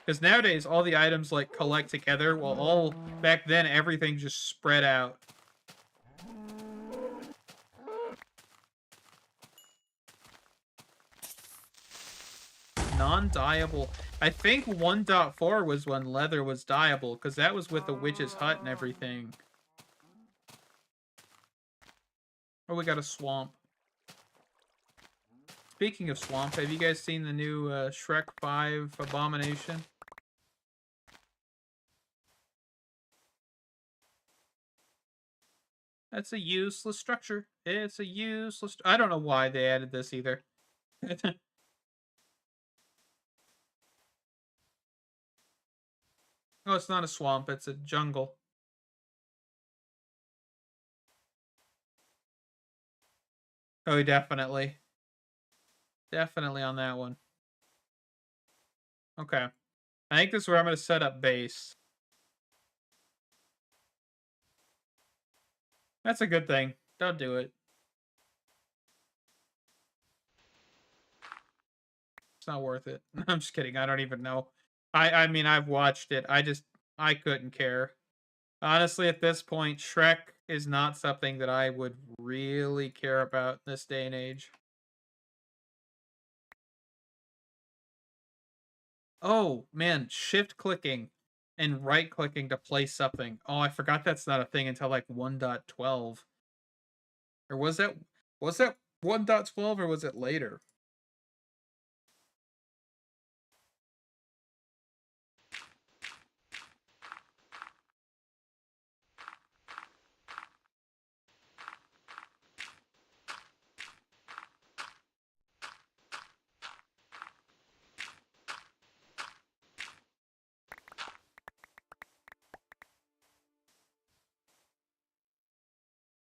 Because nowadays, all the items, like, collect together, while back then, everything just spread out. Non-dyeable. I think 1.4 was when leather was dyeable, because that was with the witch's hut and everything. Oh, we got a swamp. Speaking of swamp, have you guys seen the new Shrek 5 Abomination? That's a useless structure. It's a useless... I don't know why they added this either. Oh, it's not a swamp. It's a jungle. Oh, definitely. Definitely on that one. Okay. I think this is where I'm going to set up base. That's a good thing. Don't do it. It's not worth it. I'm just kidding. I don't even know. I mean, I've watched it. I couldn't care. Honestly, at this point, Shrek is not something that I would really care about in this day and age. Oh, man, shift clicking and right clicking to place something. Oh, I forgot that's not a thing until like 1.12. Or was that 1.12 or was it later?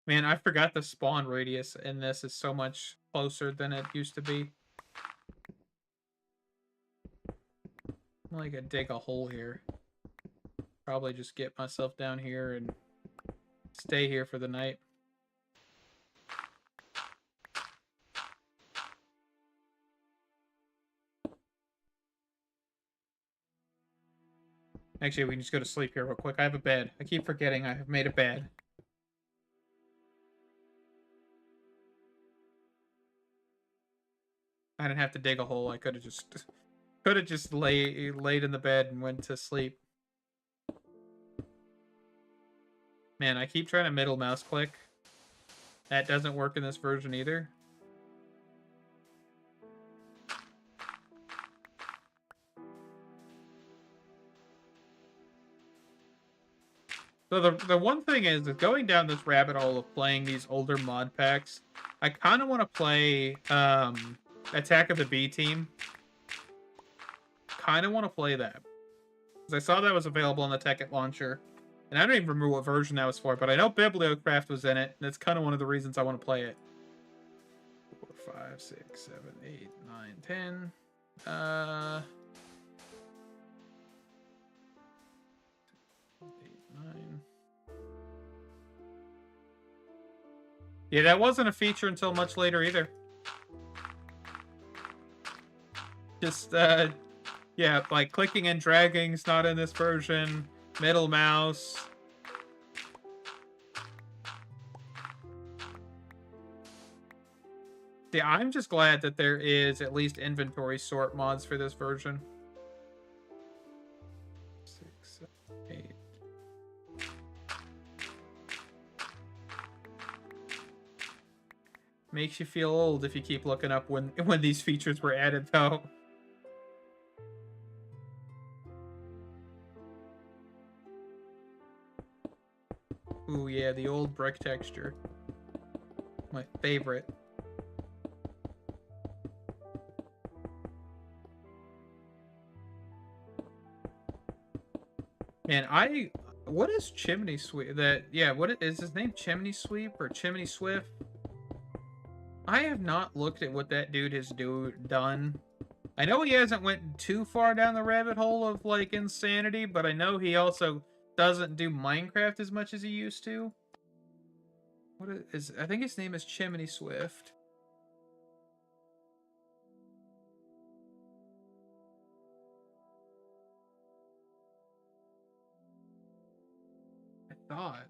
Man, I forgot the spawn radius in this is so much closer than it used to be. I'm like, I dig a hole here. Probably just get myself down here and stay here for the night. Actually, we can just go to sleep here real quick. I have a bed. I keep forgetting I have made a bed. I didn't have to dig a hole. I could have just laid in the bed and went to sleep. Man, I keep trying to middle mouse click. That doesn't work in this version either. So the one thing is that going down this rabbit hole of playing these older mod packs, I kind of want to play Attack of the B Team. Kind of want to play that. Because I saw that was available on the Tekkit launcher. And I don't even remember what version that was for, but I know Bibliocraft was in it, and it's kind of one of the reasons I want to play it. 4, 5, 6, 7, 8, 9, 10. 8, 9. Yeah, that wasn't a feature until much later either. Just, yeah, like clicking and dragging's not in this version. Middle mouse. Yeah, I'm just glad that there is at least inventory sort mods for this version. 6, 7, 8. Makes you feel old if you keep looking up when these features were added, though. Ooh, yeah, the old brick texture. My favorite. Man, what is Chimney Sweep? What is his name? Chimney Sweep or Chimney Swift? I have not looked at what that dude has done. I know he hasn't went too far down the rabbit hole of, like, insanity, but I know he also doesn't do Minecraft as much as he used to. What is I think his name is Chimney Swift. I thought.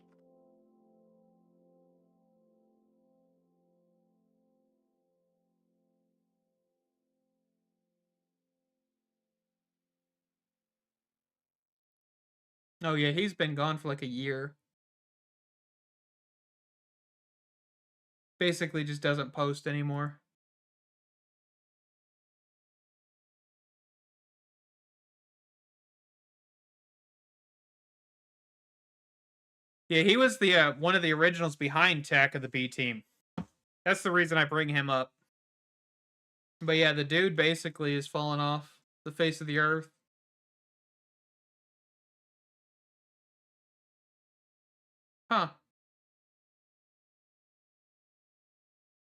Oh yeah, he's been gone for like a year. Basically just doesn't post anymore. Yeah, he was the one of the originals behind Attack of the B Team. That's the reason I bring him up. But yeah, the dude basically is falling off the face of the earth. Huh.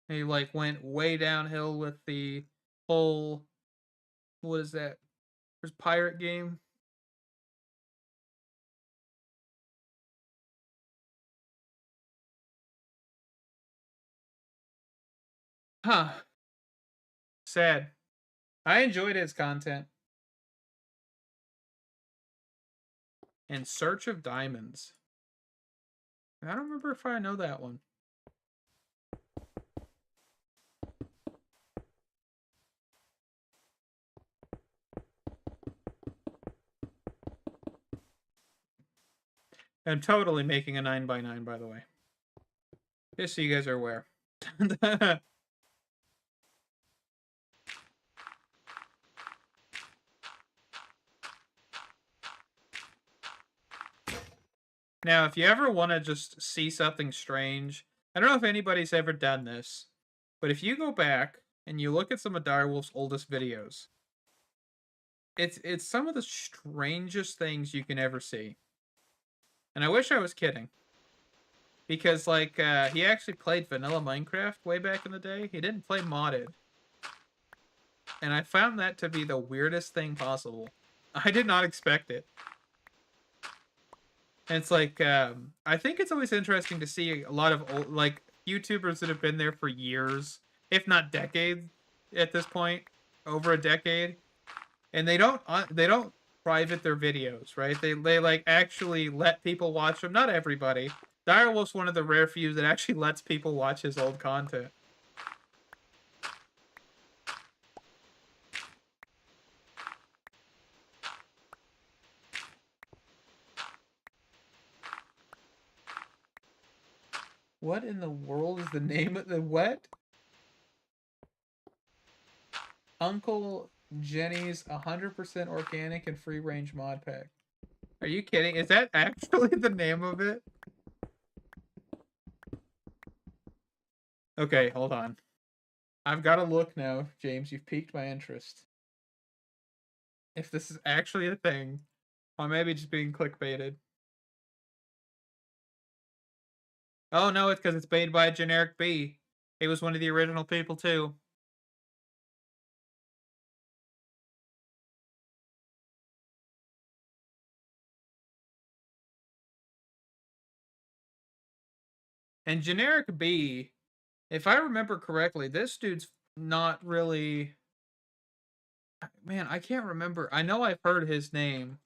He like went way downhill with the whole what is that? There's pirate game. Huh. Sad. I enjoyed his content. In Search of Diamonds. I don't remember if I know that one. I'm totally making a 9x9, by the way. Just so you guys are aware. Now, if you ever want to just see something strange, I don't know if anybody's ever done this, but if you go back and you look at some of Direwolf's oldest videos, it's some of the strangest things you can ever see. And I wish I was kidding. Because like he actually played vanilla Minecraft way back in the day. He didn't play modded. And I found that to be the weirdest thing possible. I did not expect it. And it's like I think it's always interesting to see a lot of old, like YouTubers that have been there for years, if not decades at this point, over a decade, and they don't private their videos, right? They like actually let people watch them. Not everybody. Direwolf's one of the rare few that actually lets people watch his old content. What in the world is the name of the what? Uncle Jenny's 100% organic and free range mod pack. Are you kidding? Is that actually the name of it? Okay, hold on. I've got to look now, James. You've piqued my interest. If this is actually a thing, or maybe just being clickbaited. Oh no, it's because it's made by a generic bee. He was one of the original people too. And generic bee, if I remember correctly, this dude's not really. Man, I can't remember. I know I've heard his name,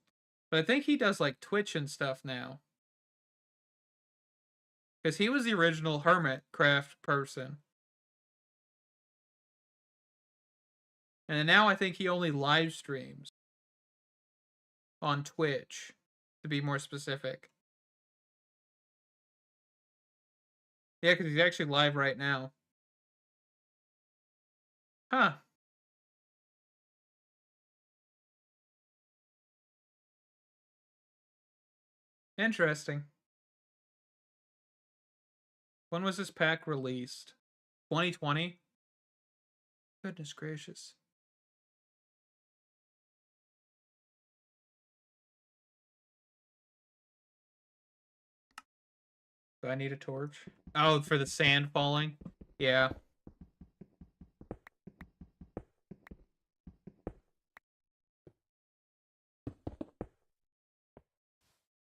but I think he does like Twitch and stuff now. Because he was the original hermit craft person. And now I think he only live streams on Twitch, to be more specific. Yeah, because he's actually live right now. Huh. Interesting. When was this pack released? 2020? Goodness gracious. Do I need a torch? Oh, for the sand falling? Yeah.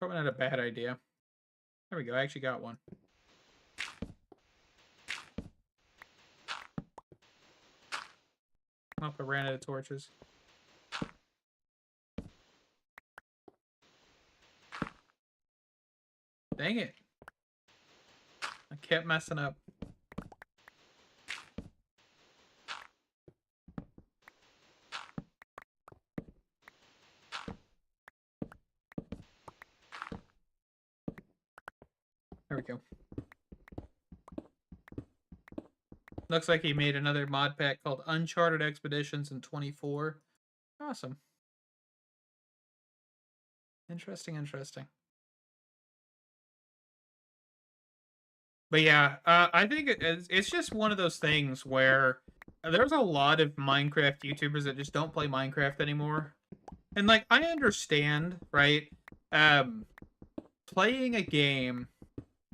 Probably not a bad idea. There we go. I actually got one. Oh, I ran out of torches. Dang it. I kept messing up. There we go. Looks like he made another mod pack called Uncharted Expeditions in 24. Awesome. Interesting, interesting. But yeah, I think it's just one of those things where there's a lot of Minecraft YouTubers that just don't play Minecraft anymore. And like, I understand, right? Playing a game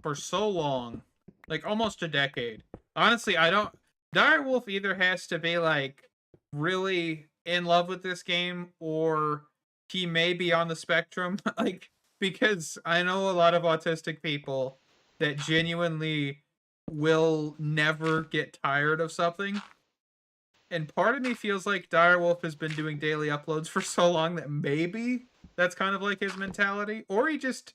for so long, like almost a decade. Honestly, I don't. Direwolf either has to be like really in love with this game, or he may be on the spectrum. Like, because I know a lot of autistic people that genuinely will never get tired of something. And part of me feels like Direwolf has been doing daily uploads for so long that maybe that's kind of like his mentality, or he just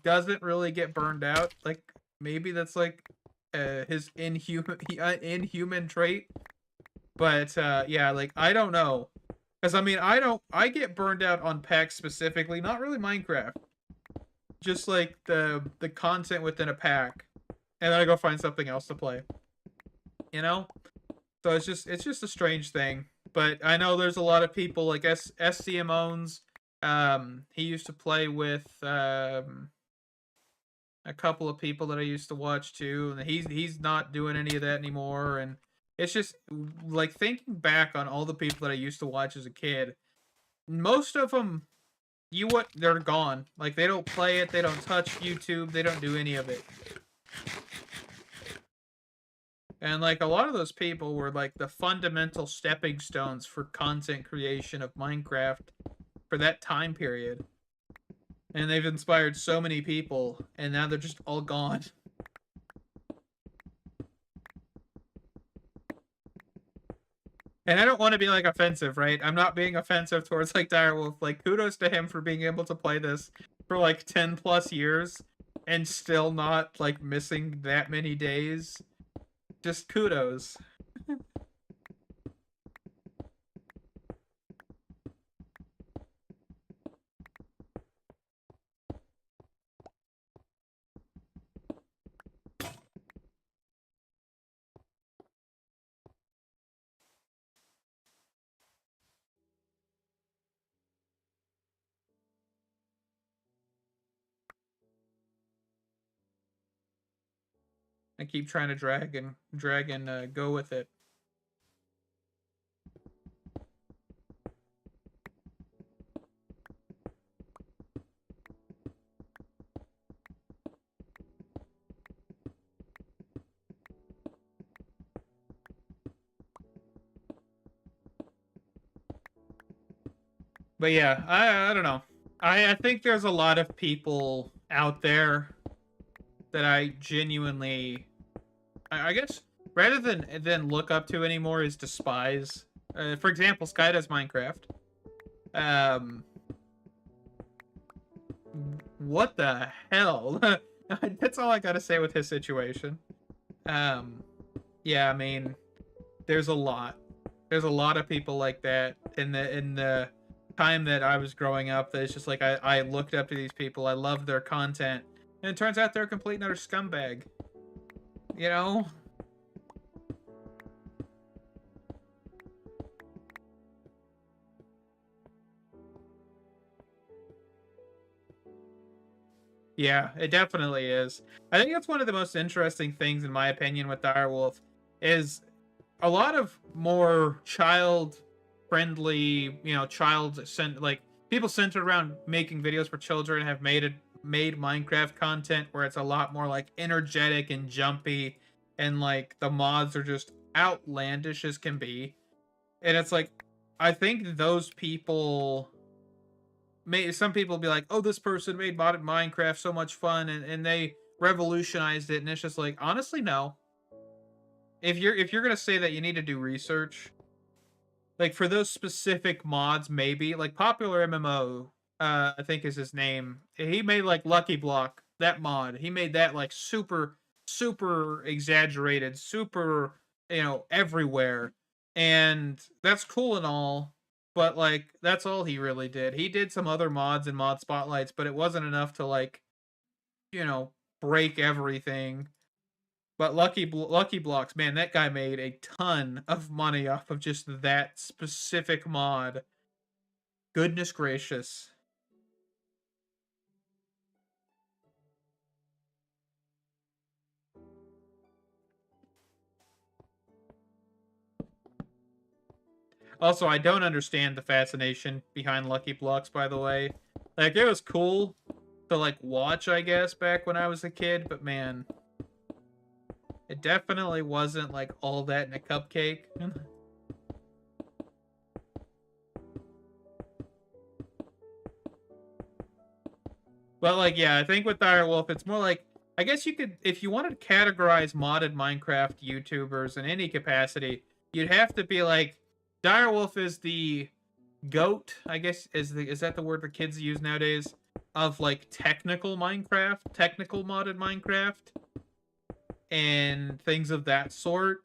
doesn't really get burned out. Like, maybe that's like his inhuman trait. But yeah, like, I don't know, because I mean, I get burned out on packs specifically, not really Minecraft, just like the content within a pack, and then I go find something else to play, you know. So it's just a strange thing. But I know there's a lot of people like SCM owns. He used to play with a couple of people that I used to watch too, and he's not doing any of that anymore. And it's just like thinking back on all the people that I used to watch as a kid. Most of them, they're gone. Like, they don't play it, they don't touch YouTube, they don't do any of it. And like, a lot of those people were like the fundamental stepping stones for content creation of Minecraft for that time period. And they've inspired so many people, and now they're just all gone. And I don't want to be like offensive, right? I'm not being offensive towards like Direwolf. Like, kudos to him for being able to play this for like 10 plus years and still not like missing that many days. Just kudos. I keep trying to drag and go with it. But yeah, I don't know. I think there's a lot of people out there that I genuinely, I guess, rather than look up to anymore, is despise. For example, Sky does Minecraft. What the hell? That's all I gotta say with his situation. Yeah, I mean, there's a lot. There's a lot of people like that in the time that I was growing up. That it's just like I looked up to these people. I loved their content, and it turns out they're a complete and utter scumbag. You know? Yeah, it definitely is. I think that's one of the most interesting things, in my opinion, with Direwolf, is a lot of more child friendly, like people centered around making videos for children have made Minecraft content where it's a lot more like energetic and jumpy, and like the mods are just outlandish as can be. And it's like, I think those people some people be like, oh, this person made modded Minecraft so much fun, and they revolutionized it, and it's just like, honestly, no. If you're gonna say that, you need to do research. Like for those specific mods, maybe like popular MMO, I think is his name. He made like Lucky Block, that mod. He made that like super exaggerated, super everywhere, and that's cool and all. But like that's all he really did. He did some other mods and mod spotlights, but it wasn't enough to like you know break everything. But Lucky Blocks, man, that guy made a ton of money off of just that specific mod. Goodness gracious. Also, I don't understand the fascination behind Lucky Blocks, by the way. Like, it was cool to, like, watch, I guess, back when I was a kid, but man, it definitely wasn't, like, all that in a cupcake. But like, yeah, I think with Direwolf, it's more like I guess you could, if you wanted to categorize modded Minecraft YouTubers in any capacity, you'd have to be like, Direwolf is the goat. I guess is that the word the kids use nowadays of like technical Minecraft, technical modded Minecraft, and things of that sort.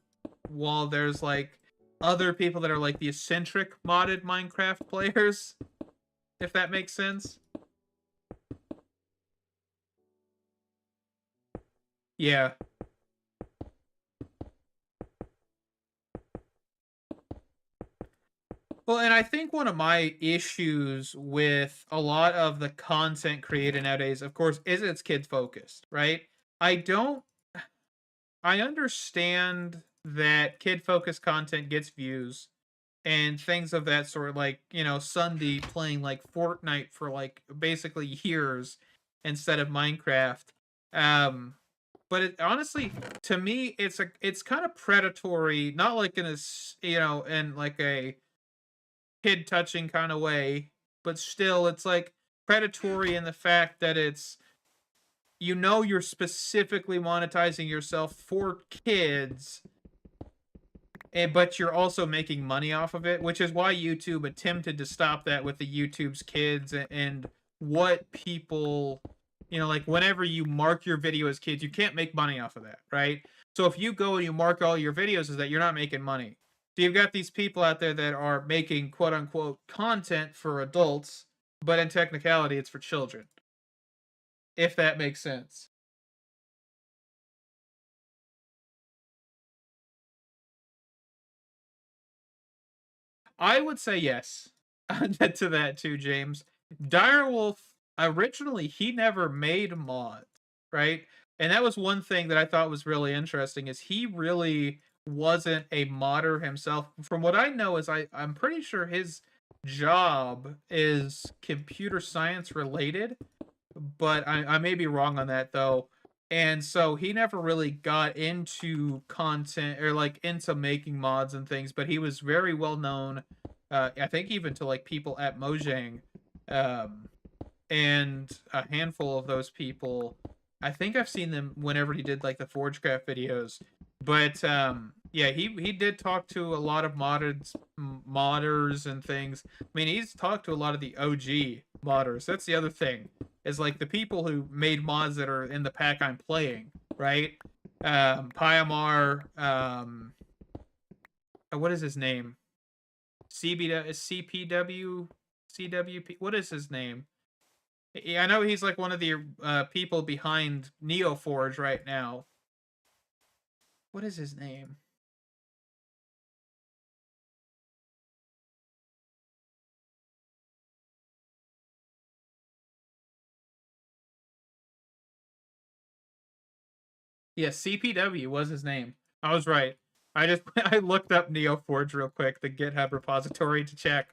While there's like other people that are like the eccentric modded Minecraft players, if that makes sense. Yeah. Well, and I think one of my issues with a lot of the content created nowadays, of course, is it's kid focused, right? I don't, I understand that kid focused content gets views and things of that sort, like, Sunday playing like Fortnite for like basically years instead of Minecraft. Um, but it honestly, to me, it's kind of predatory, not like in a, in like a kid touching kind of way, but still it's like predatory in the fact that you're specifically monetizing yourself for kids, but you're also making money off of it, which is why YouTube attempted to stop that with the YouTube's kids and what people, like whenever you mark your video as kids, you can't make money off of that, right? So if you go and you mark all your videos as that, you're not making money. So you've got these people out there that are making quote unquote content for adults, but in technicality, it's for children, if that makes sense. I would say yes to that too, James. Direwolf, originally he never made mods, right? And that was one thing that I thought was really interesting is he really wasn't a modder himself. From what I know is I'm pretty sure his job is computer science related, but I may be wrong on that though. And so he never really got into content or like into making mods and things, but he was very well known. I think even to like people at Mojang, um, and a handful of those people. I think I've seen them whenever he did like the Forgecraft videos. But yeah, he did talk to a lot of modders and things. I mean, he's talked to a lot of the OG modders. That's the other thing is like the people who made mods that are in the pack I'm playing, right? Pyamar, what is his name? CBW, CPW, CWP. What is his name? Yeah, I know he's like one of the people behind NeoForge right now. What is his name? Yeah, CPW was his name. I was right. I just I looked up NeoForge real quick, the GitHub repository, to check.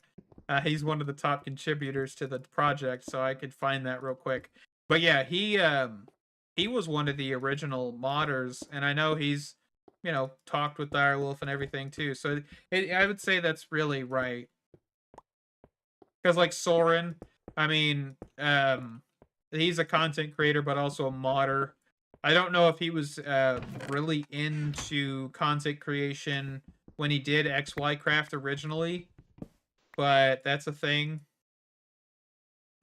He's one of the top contributors to the project, so I could find that real quick. But yeah, he was one of the original modders, and I know he's talked with Direwolf and everything too. So I would say that's really right because like Soren, I mean, he's a content creator, but also a modder. I don't know if he was really into content creation when he did XY Craft originally, but that's a thing.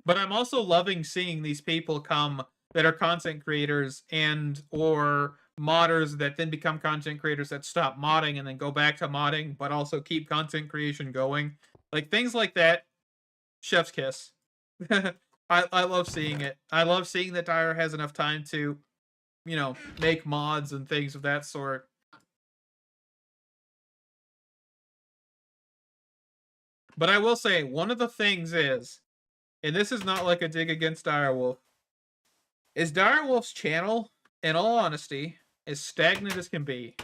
But I'm also loving seeing these people come that are content creators and or modders that then become content creators that stop modding and then go back to modding, but also keep content creation going. Like things like that, chef's kiss. I love seeing it. I love seeing that Dyer has enough time to, make mods and things of that sort. But I will say one of the things is, and this is not like a dig against Direwolf, is Direwolf's channel, in all honesty, as stagnant as can be.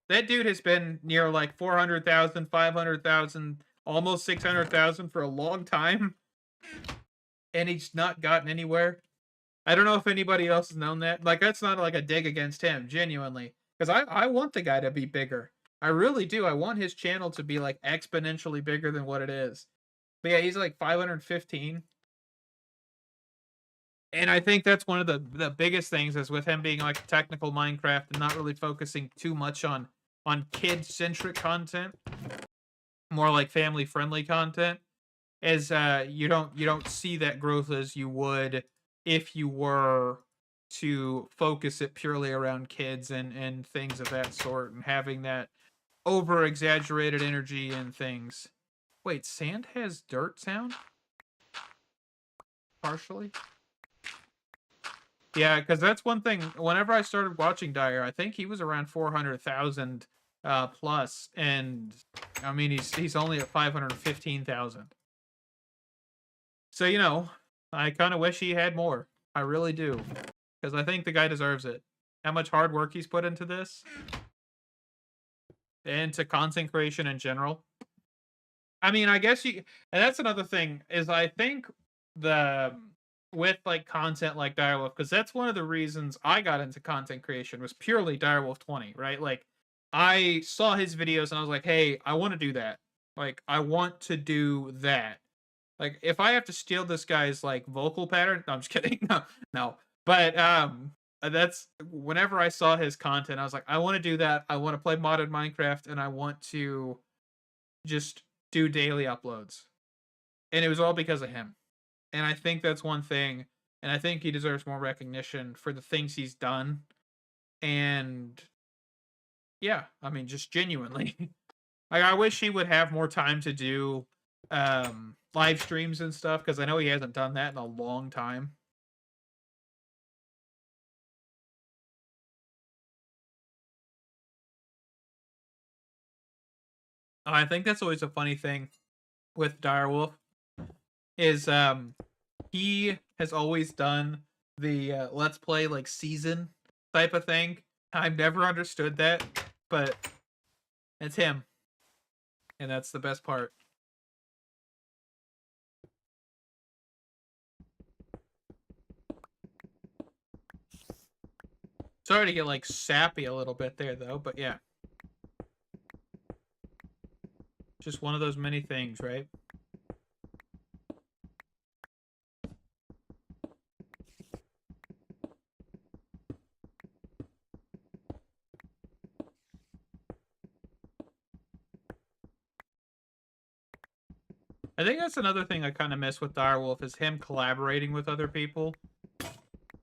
That dude has been near like 400,000, 500,000, almost 600,000 for a long time, and he's not gotten anywhere. I don't know if anybody else has known that. Like, that's not like a dig against him, genuinely. Because I want the guy to be bigger. I really do. I want his channel to be like exponentially bigger than what it is. But yeah, he's like 515. And I think that's one of the biggest things is with him being like technical Minecraft and not really focusing too much on kid centric content, more like family friendly content, is you don't see that growth as you would if you were to focus it purely around kids and things of that sort and having that over exaggerated energy and things. Wait, sand has dirt sound? Partially? Yeah, because that's one thing. Whenever I started watching Dyer, I think he was around 400,000 plus, and I mean he's only at 515,000. So I kind of wish he had more. I really do, because I think the guy deserves it. How much hard work he's put into this, and to content creation in general. I mean, I guess and that's another thing is I think the with like content like Direwolf, because that's one of the reasons I got into content creation was purely Direwolf 20, right? Like I saw his videos and I was like, hey, I want to do that. Like I want to do that. Like if I have to steal this guy's like vocal pattern, no, I'm just kidding. No, no. But that's whenever I saw his content, I was like, I want to do that. I want to play modded Minecraft and I want to just do daily uploads. And it was all because of him. And I think that's one thing. And I think he deserves more recognition for the things he's done. And yeah, I mean, just genuinely. Like, I wish he would have more time to do live streams and stuff, because I know he hasn't done that in a long time. I think that's always a funny thing with Direwolf is he has always done the let's play like season type of thing. I've never understood that, but it's him, and that's the best part. Sorry to get like sappy a little bit there though, but yeah. Just one of those many things, right? I think that's another thing I kind of miss with Direwolf is him collaborating with other people.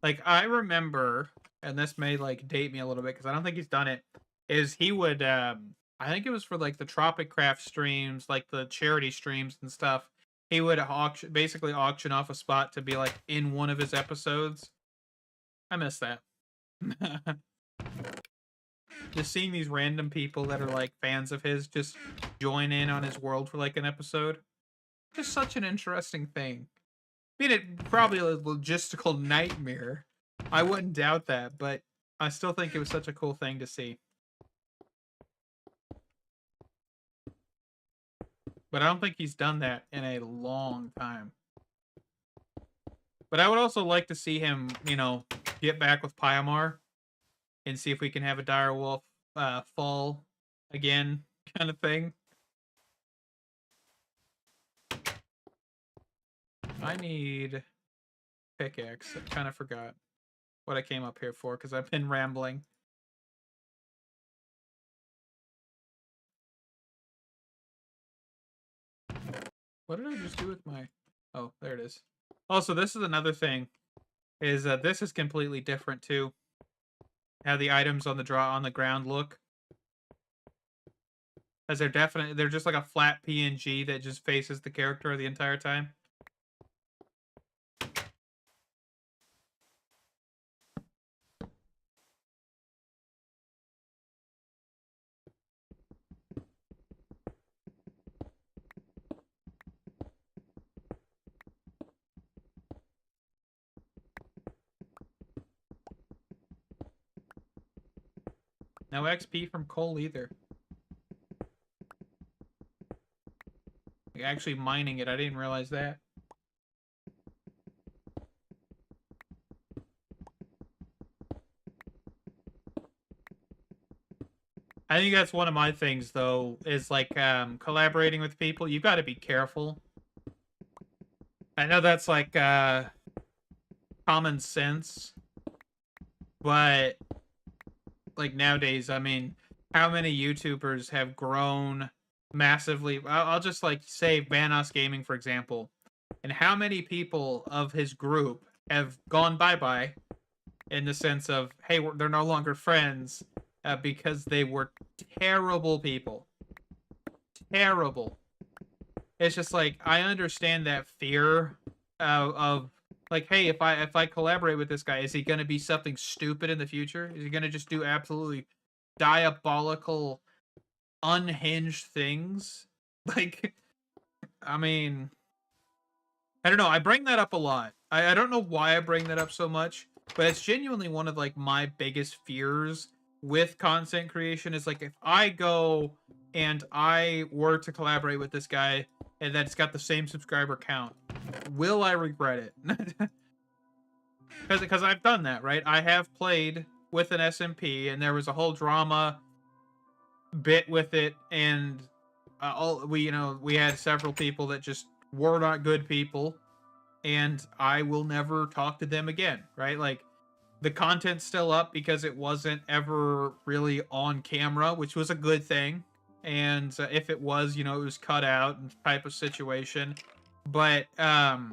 Like I remember, and this may like date me a little bit because I don't think he's done it. Is he would I think it was for like the Tropic Craft streams, like the charity streams and stuff. He would basically auction off a spot to be like in one of his episodes. I miss that. Just seeing these random people that are like fans of his just join in on his world for like an episode. Just such an interesting thing. I mean, it probably a logistical nightmare. I wouldn't doubt that, but I still think it was such a cool thing to see. But I don't think he's done that in a long time. But I would also like to see him, get back with Pyamar and see if we can have a Direwolf fall again kind of thing. I need pickaxe. I kind of forgot what I came up here for because I've been rambling. What did I just do with my... Oh, there it is. Also, this is another thing, is that this is completely different too. How the items on the ground look. As they're just like a flat PNG that just faces the character the entire time. No XP from coal either. Like actually mining it, I didn't realize that. I think that's one of my things, though, is like collaborating with people. You got to be careful. I know that's like common sense, but like nowadays, I mean, how many YouTubers have grown massively? I'll just like say Vanos Gaming, for example, and how many people of his group have gone bye-bye in the sense of, hey, they're no longer friends because they were terrible people. Terrible. It's just like, I understand that fear of like, hey, if I collaborate with this guy, is he going to be something stupid in the future? Is he going to just do absolutely diabolical, unhinged things? Like, I mean, I don't know. I bring that up a lot. I don't know why I bring that up so much, but it's genuinely one of like my biggest fears with content creation is like, if I go and I were to collaborate with this guy and that's got the same subscriber count, will I regret it? Because I've done that, right? I have played with an SMP and there was a whole drama bit with it, and we had several people that just were not good people, and I will never talk to them again, right? Like, the content's still up because it wasn't ever really on camera, which was a good thing. And if it was, it was cut out and type of situation. But now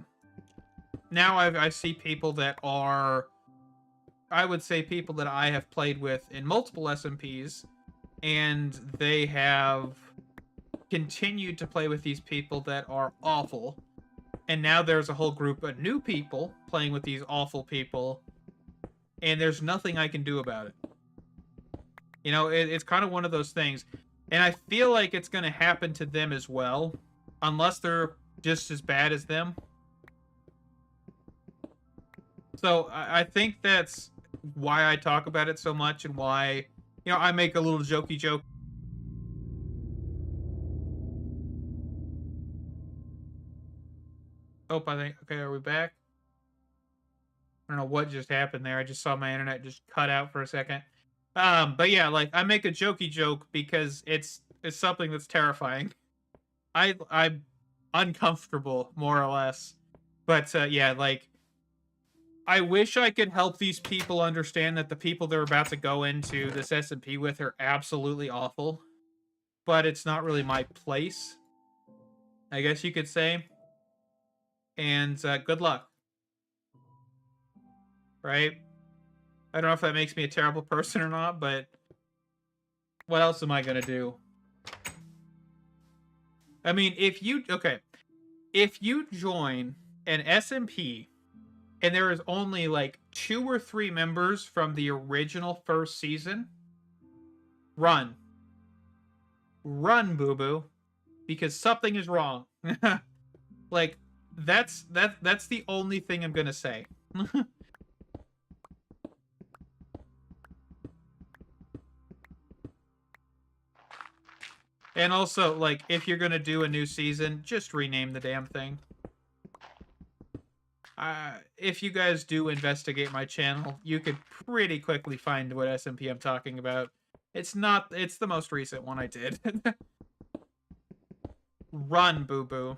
I see people that are, I would say, people that I have played with in multiple SMPs, and they have continued to play with these people that are awful. And now there's a whole group of new people playing with these awful people, and there's nothing I can do about it. It's kind of one of those things. And I feel like it's going to happen to them as well, unless they're just as bad as them. So I think that's why I talk about it so much, and why, I make a little jokey joke. Oh, I think, okay, are we back? I don't know what just happened there. I just saw my internet just cut out for a second. But yeah, like, I make a jokey joke because it's something that's terrifying. I'm uncomfortable, more or less. But yeah, like, I wish I could help these people understand that the people they're about to go into this SMP with are absolutely awful. But it's not really my place, I guess you could say. And good luck. Right? I don't know if that makes me a terrible person or not, but what else am I going to do? I mean, if you join an SMP and there is only like 2 or 3 members from the original first season, run. Run, boo-boo, because something is wrong. Like, that's the only thing I'm going to say. And also, like, if you're going to do a new season, just rename the damn thing. If you guys do investigate my channel, you could pretty quickly find what SMP I'm talking about. It's the most recent one I did. Run, boo-boo.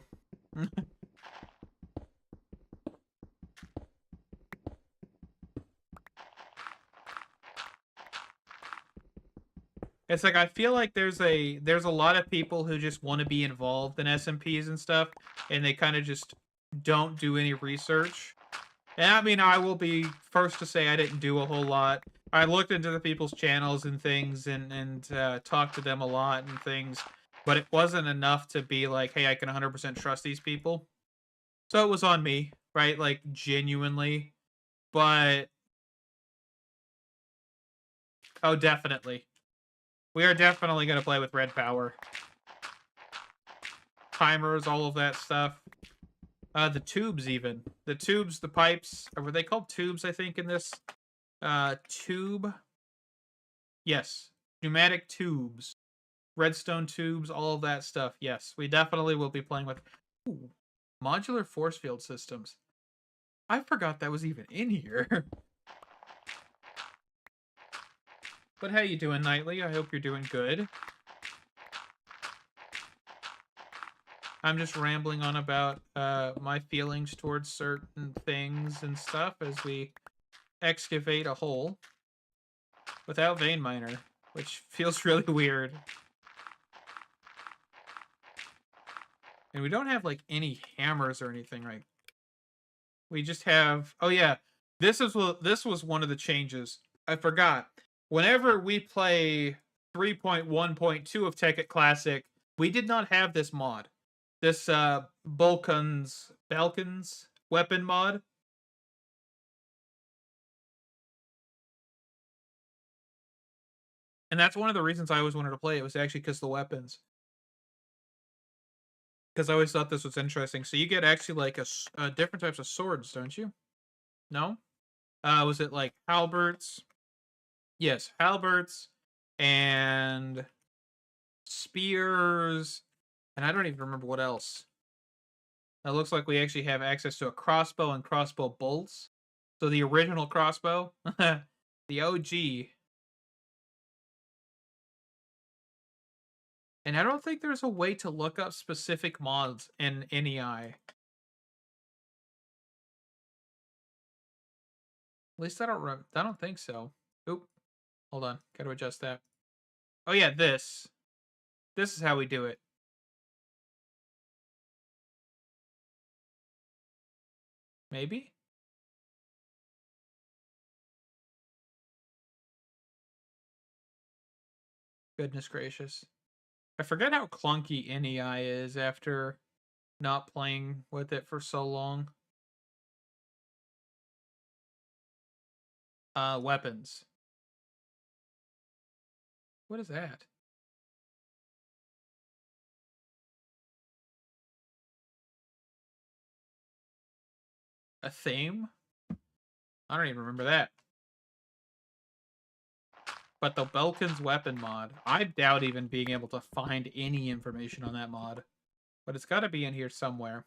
It's like I feel like there's a lot of people who just want to be involved in SMPs and stuff, and they kind of just don't do any research. And I mean, I will be first to say I didn't do a whole lot. I looked into the people's channels and things, and talked to them a lot and things, but it wasn't enough to be like, hey, I can 100% trust these people. So it was on me, right? Like genuinely, but oh, definitely, we are definitely gonna play with red power, timers, all of that stuff. The tubes, even the tubes, the pipes, or were they called tubes? I think in this tube, yes, pneumatic tubes, redstone tubes, all of that stuff. Yes, we definitely will be playing with. Ooh, modular force field systems. I forgot that was even in here. But how you doing, Nightly? I hope you're doing good. I'm just rambling on about my feelings towards certain things and stuff as we excavate a hole without vein miner, which feels really weird. And we don't have like any hammers or anything, right? We just have. Oh yeah, this was one of the changes. I forgot. Whenever we play 3.1.2 of Tekkit Classic, we did not have this mod. This Balkans weapon mod. And that's one of the reasons I always wanted to play it, was actually because the weapons. Because I always thought this was interesting. So you get actually like different types of swords, don't you? No? Was it like halberds? Yes, halberds and spears, and I don't even remember what else. It looks like we actually have access to a crossbow and crossbow bolts. So the original crossbow, the OG. And I don't think there's a way to look up specific mods in NEI. At least I don't think so. Oop. Hold on. Got to adjust that. Oh yeah, this. This is how we do it. Maybe? Goodness gracious. I forget how clunky NEI is after not playing with it for so long. Weapons. What is that? A theme? I don't even remember that. But the Belkin's weapon mod, I doubt even being able to find any information on that mod. But it's got to be in here somewhere.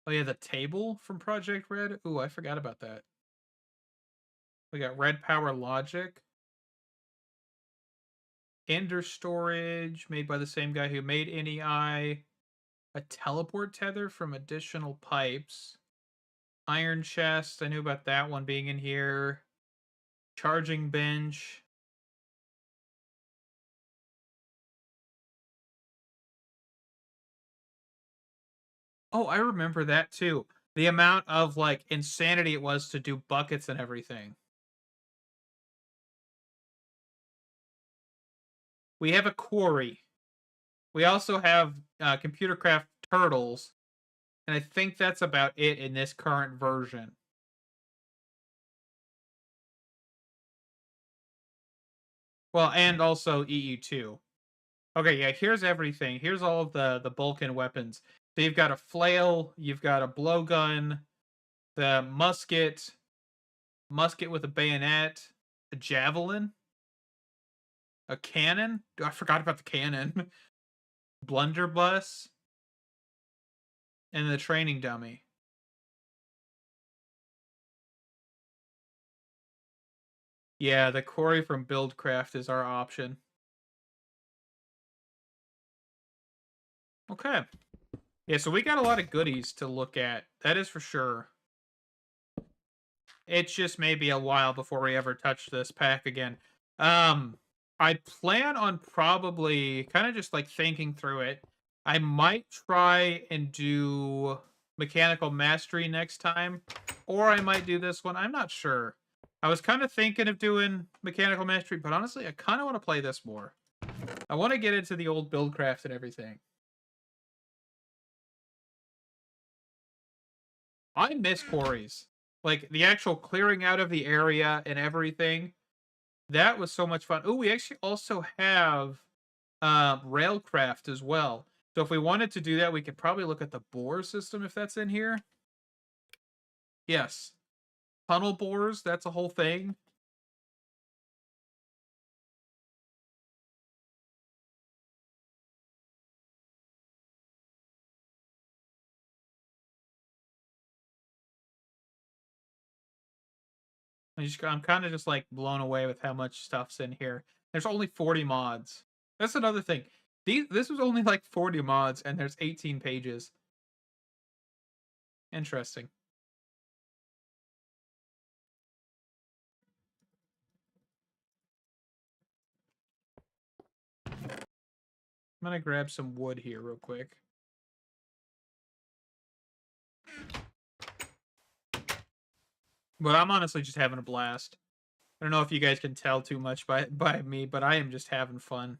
Oh yeah, the table from Project Red? Ooh, I forgot about that. We got Red Power Logic. Ender Storage, made by the same guy who made NEI. A teleport tether from additional pipes. Iron chest, I knew about that one being in here. Charging bench. Oh, I remember that too. The amount of like insanity it was to do buckets and everything. We have a quarry. We also have computer craft turtles, and I think that's about it in this current version. Well, and also EU2. Okay, yeah, here's everything. Here's all of the Vulcan weapons. So you've got a flail, you've got a blowgun, the musket with a bayonet, a javelin, a cannon. I forgot about the cannon. Blunderbuss, and the training dummy. Yeah, the quarry from Buildcraft is our option. Okay. Yeah, so we got a lot of goodies to look at. That is for sure. It's just maybe a while before we ever touch this pack again. Um, I plan on probably kind of just like thinking through it. I might try and do mechanical mastery next time, or I might do this one. I'm not sure. I was kind of thinking of doing mechanical mastery, but honestly, I kind of want to play this more. I want to get into the old buildcraft and everything. I miss quarries. Like the actual clearing out of the area and everything. That was so much fun. Oh, we actually also have railcraft as well. So if we wanted to do that, we could probably look at the bore system if that's in here. Yes. Tunnel bores, that's a whole thing. I'm kind of just like blown away with how much stuff's in here. There's only 40 mods. That's another thing. This was only like 40 mods and there's 18 pages. Interesting. I'm gonna grab some wood here real quick. But I'm honestly just having a blast. I don't know if you guys can tell too much by me, but I am just having fun.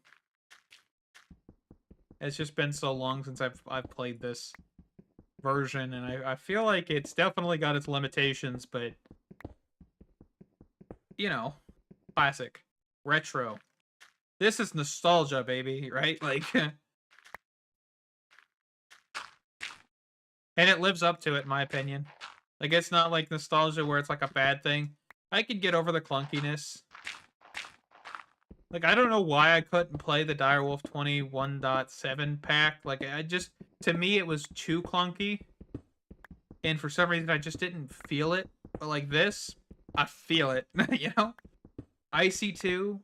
It's just been so long since I've played this version, and I feel like it's definitely got its limitations, but you know, classic, retro. This is nostalgia, baby, right? Like, and it lives up to it, in my opinion. Like, it's not like nostalgia where it's like a bad thing. I could get over the clunkiness. Like, I don't know why I couldn't play the Direwolf 21.7 pack. Like, to me, it was too clunky. And for some reason, I just didn't feel it. But like this, I feel it, you know? IC2,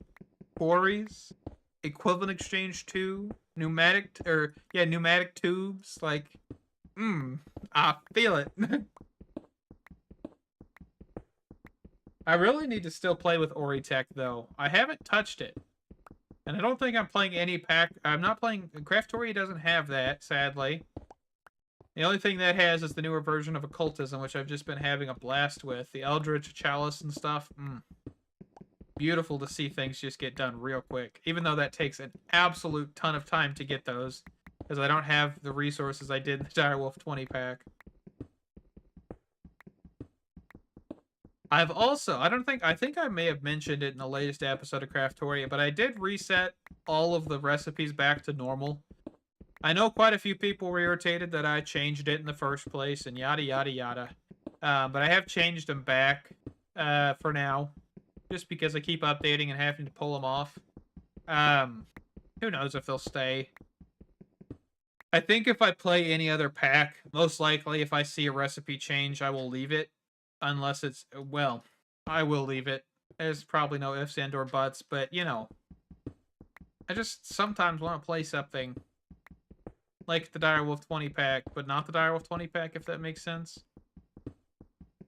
quarries, equivalent exchange 2, pneumatic tubes. Like, I feel it. I really need to still play with Oritech, though. I haven't touched it. And I don't think I'm playing any pack. I'm not playing... Craftoria doesn't have that, sadly. The only thing that has is the newer version of Occultism, which I've just been having a blast with. The Eldritch Chalice and stuff. Beautiful to see things just get done real quick. Even though that takes an absolute ton of time to get those. Because I don't have the resources I did in the Direwolf 20 pack. I think I may have mentioned it in the latest episode of Craftoria, but I did reset all of the recipes back to normal. I know quite a few people were irritated that I changed it in the first place, and yada yada yada. But I have changed them back for now, just because I keep updating and having to pull them off. Who knows if they'll stay. I think if I play any other pack, most likely if I see a recipe change, I will leave it. Unless it's, well, I will leave it. There's probably no ifs and or buts, but, you know. I just sometimes want to play something like the Direwolf 20 pack, but not the Direwolf 20 pack, if that makes sense.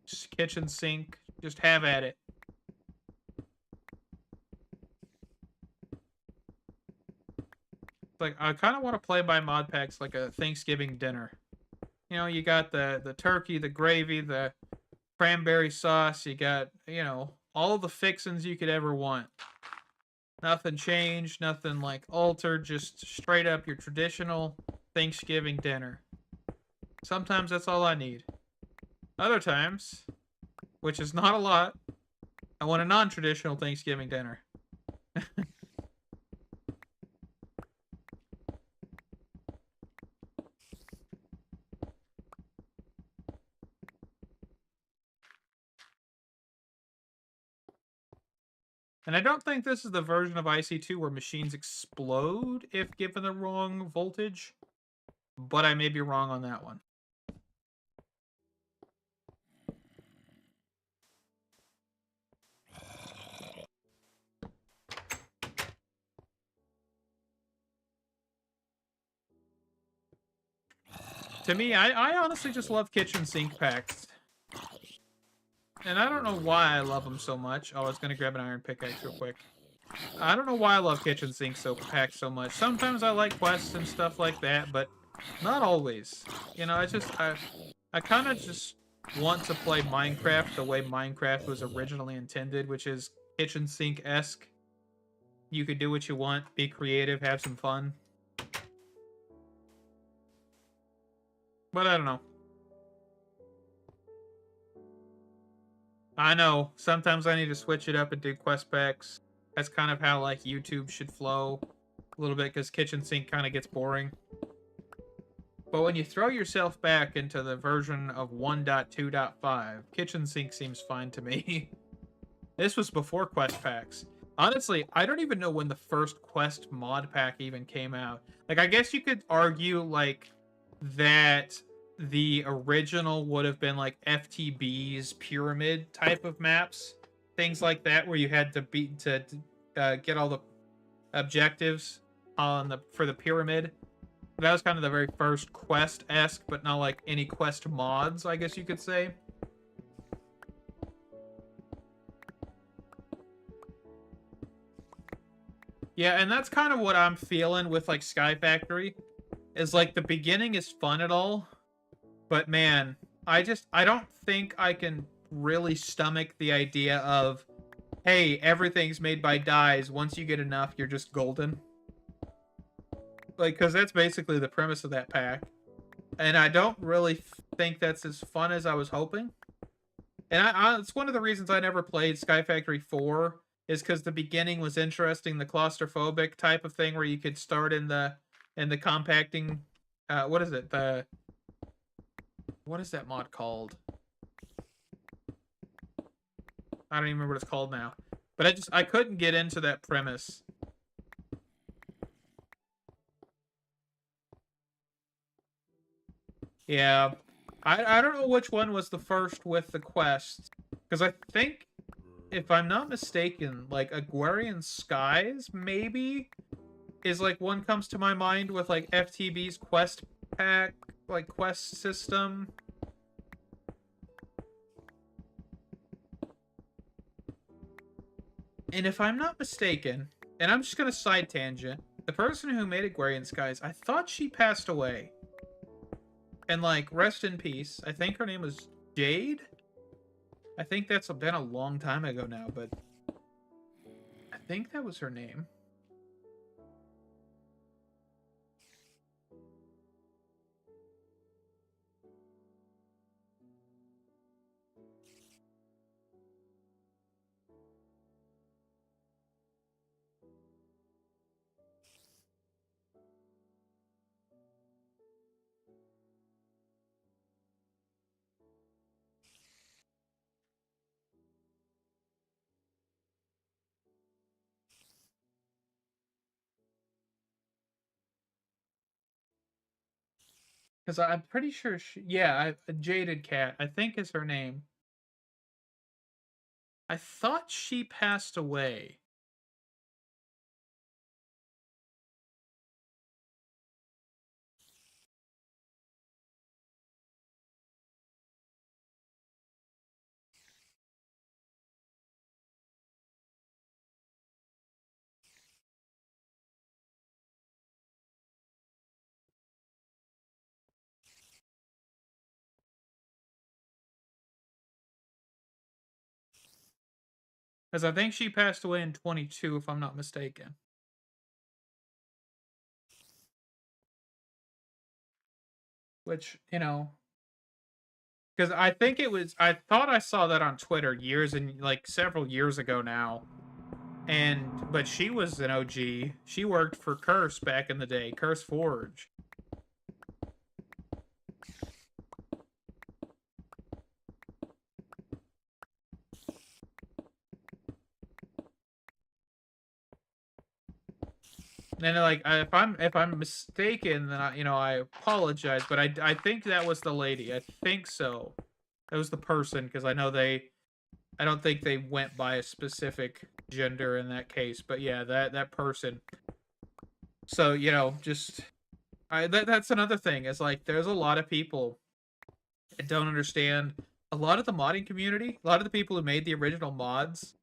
Just kitchen sink. Just have at it. Like, I kind of want to play by mod packs like a Thanksgiving dinner. You know, you got the turkey, the gravy, the cranberry sauce, you got, you know, all the fixins you could ever want. Nothing changed, nothing like altered, just straight up your traditional Thanksgiving dinner. Sometimes that's all I need. Other times, which is not a lot, I want a non-traditional Thanksgiving dinner. And I don't think this is the version of IC2 where machines explode if given the wrong voltage, but I may be wrong on that one. To me, I honestly just love kitchen sink packs. And I don't know why I love them so much. Oh, I was gonna grab an iron pickaxe real quick. I don't know why I love kitchen sink so packs so much. Sometimes I like quests and stuff like that, but not always. You know, I kind of just want to play Minecraft the way Minecraft was originally intended, which is kitchen sink-esque. You could do what you want, be creative, have some fun. But I don't know. I know, sometimes I need to switch it up and do quest packs. That's kind of how, like, YouTube should flow a little bit, because kitchen sink kind of gets boring. But when you throw yourself back into the version of 1.2.5, kitchen sink seems fine to me. This was before quest packs. Honestly, I don't even know when the first quest mod pack even came out. Like, I guess you could argue, like, that the original would have been, like, FTB's pyramid type of maps. Things like that, where you had to get all the objectives for the pyramid. That was kind of the very first quest-esque, but not like any quest mods, I guess you could say. Yeah, and that's kind of what I'm feeling with, like, Sky Factory. Is, like, the beginning is fun at all, but man, I don't think I can really stomach the idea of, hey, everything's made by dyes. Once you get enough, you're just golden. Like, because that's basically the premise of that pack. And I don't really think that's as fun as I was hoping. And it's one of the reasons I never played Sky Factory 4, is because the beginning was interesting, the claustrophobic type of thing where you could start in the compacting, what is it? What is that mod called? I don't even remember what it's called now. But I couldn't get into that premise. Yeah. I don't know which one was the first with the quest. Because I think, if I'm not mistaken, like, Agrarian Skies, maybe, is, like, one comes to my mind with, like, FTB's quest pack, like, quest system. And if I'm not mistaken, and I'm just gonna side tangent, the person who made Agrarian Skies, I thought she passed away. And, like, rest in peace. I think her name was Jade? I think that's been a long time ago now, but I think that was her name. Because I'm pretty sure a Jaded Cat, I think is her name. I thought she passed away. Because I think she passed away in 22, if I'm not mistaken. Which, you know, because I think I thought I saw that on Twitter years and, like, several years ago now. But she was an OG. She worked for Curse back in the day, Curse Forge. And, like, if I'm mistaken, then I apologize. But I think that was the lady. I think so. That was the person, because I don't think they went by a specific gender in that case. But yeah, that person. So, that's another thing. Is, like, there's a lot of people that don't understand a lot of the modding community, a lot of the people who made the original mods,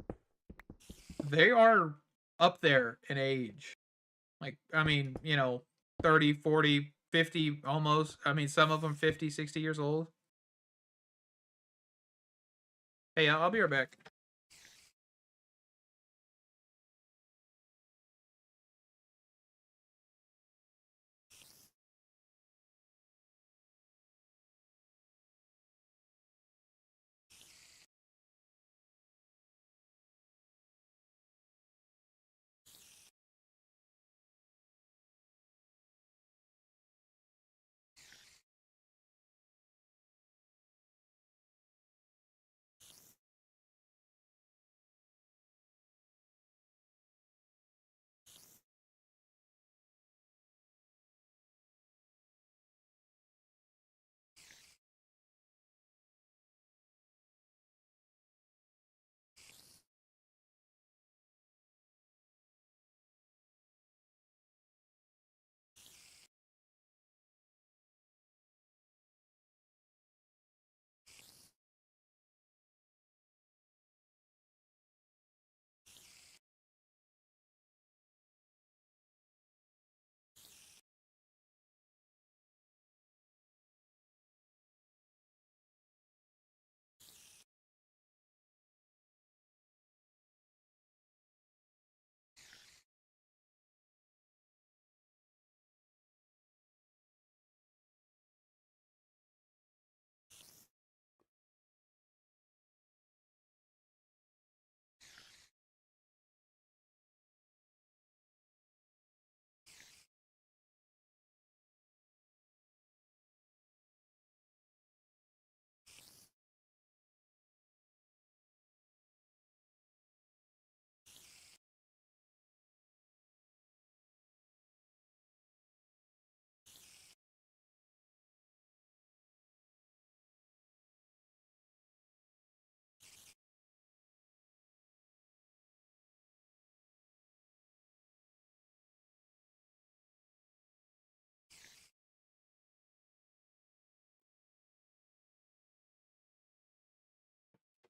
they are up there in age. Like, I mean, 30, 40, 50 almost. I mean, some of them 50, 60 years old. Hey, I'll be right back.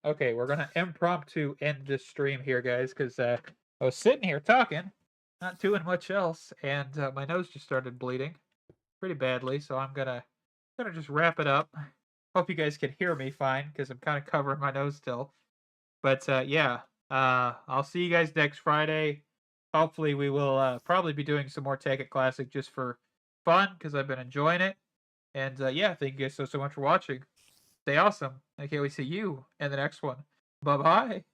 Okay, we're gonna impromptu end this stream here, guys, because I was sitting here talking, not doing much else, and my nose just started bleeding pretty badly. So I'm gonna just wrap it up. Hope you guys can hear me fine because I'm kind of covering my nose still. But yeah, I'll see you guys next Friday. Hopefully, we will probably be doing some more Tekkit Classic just for fun because I've been enjoying it. And yeah, thank you guys so much for watching. Stay awesome. I can't wait to see you in the next one. Bye bye.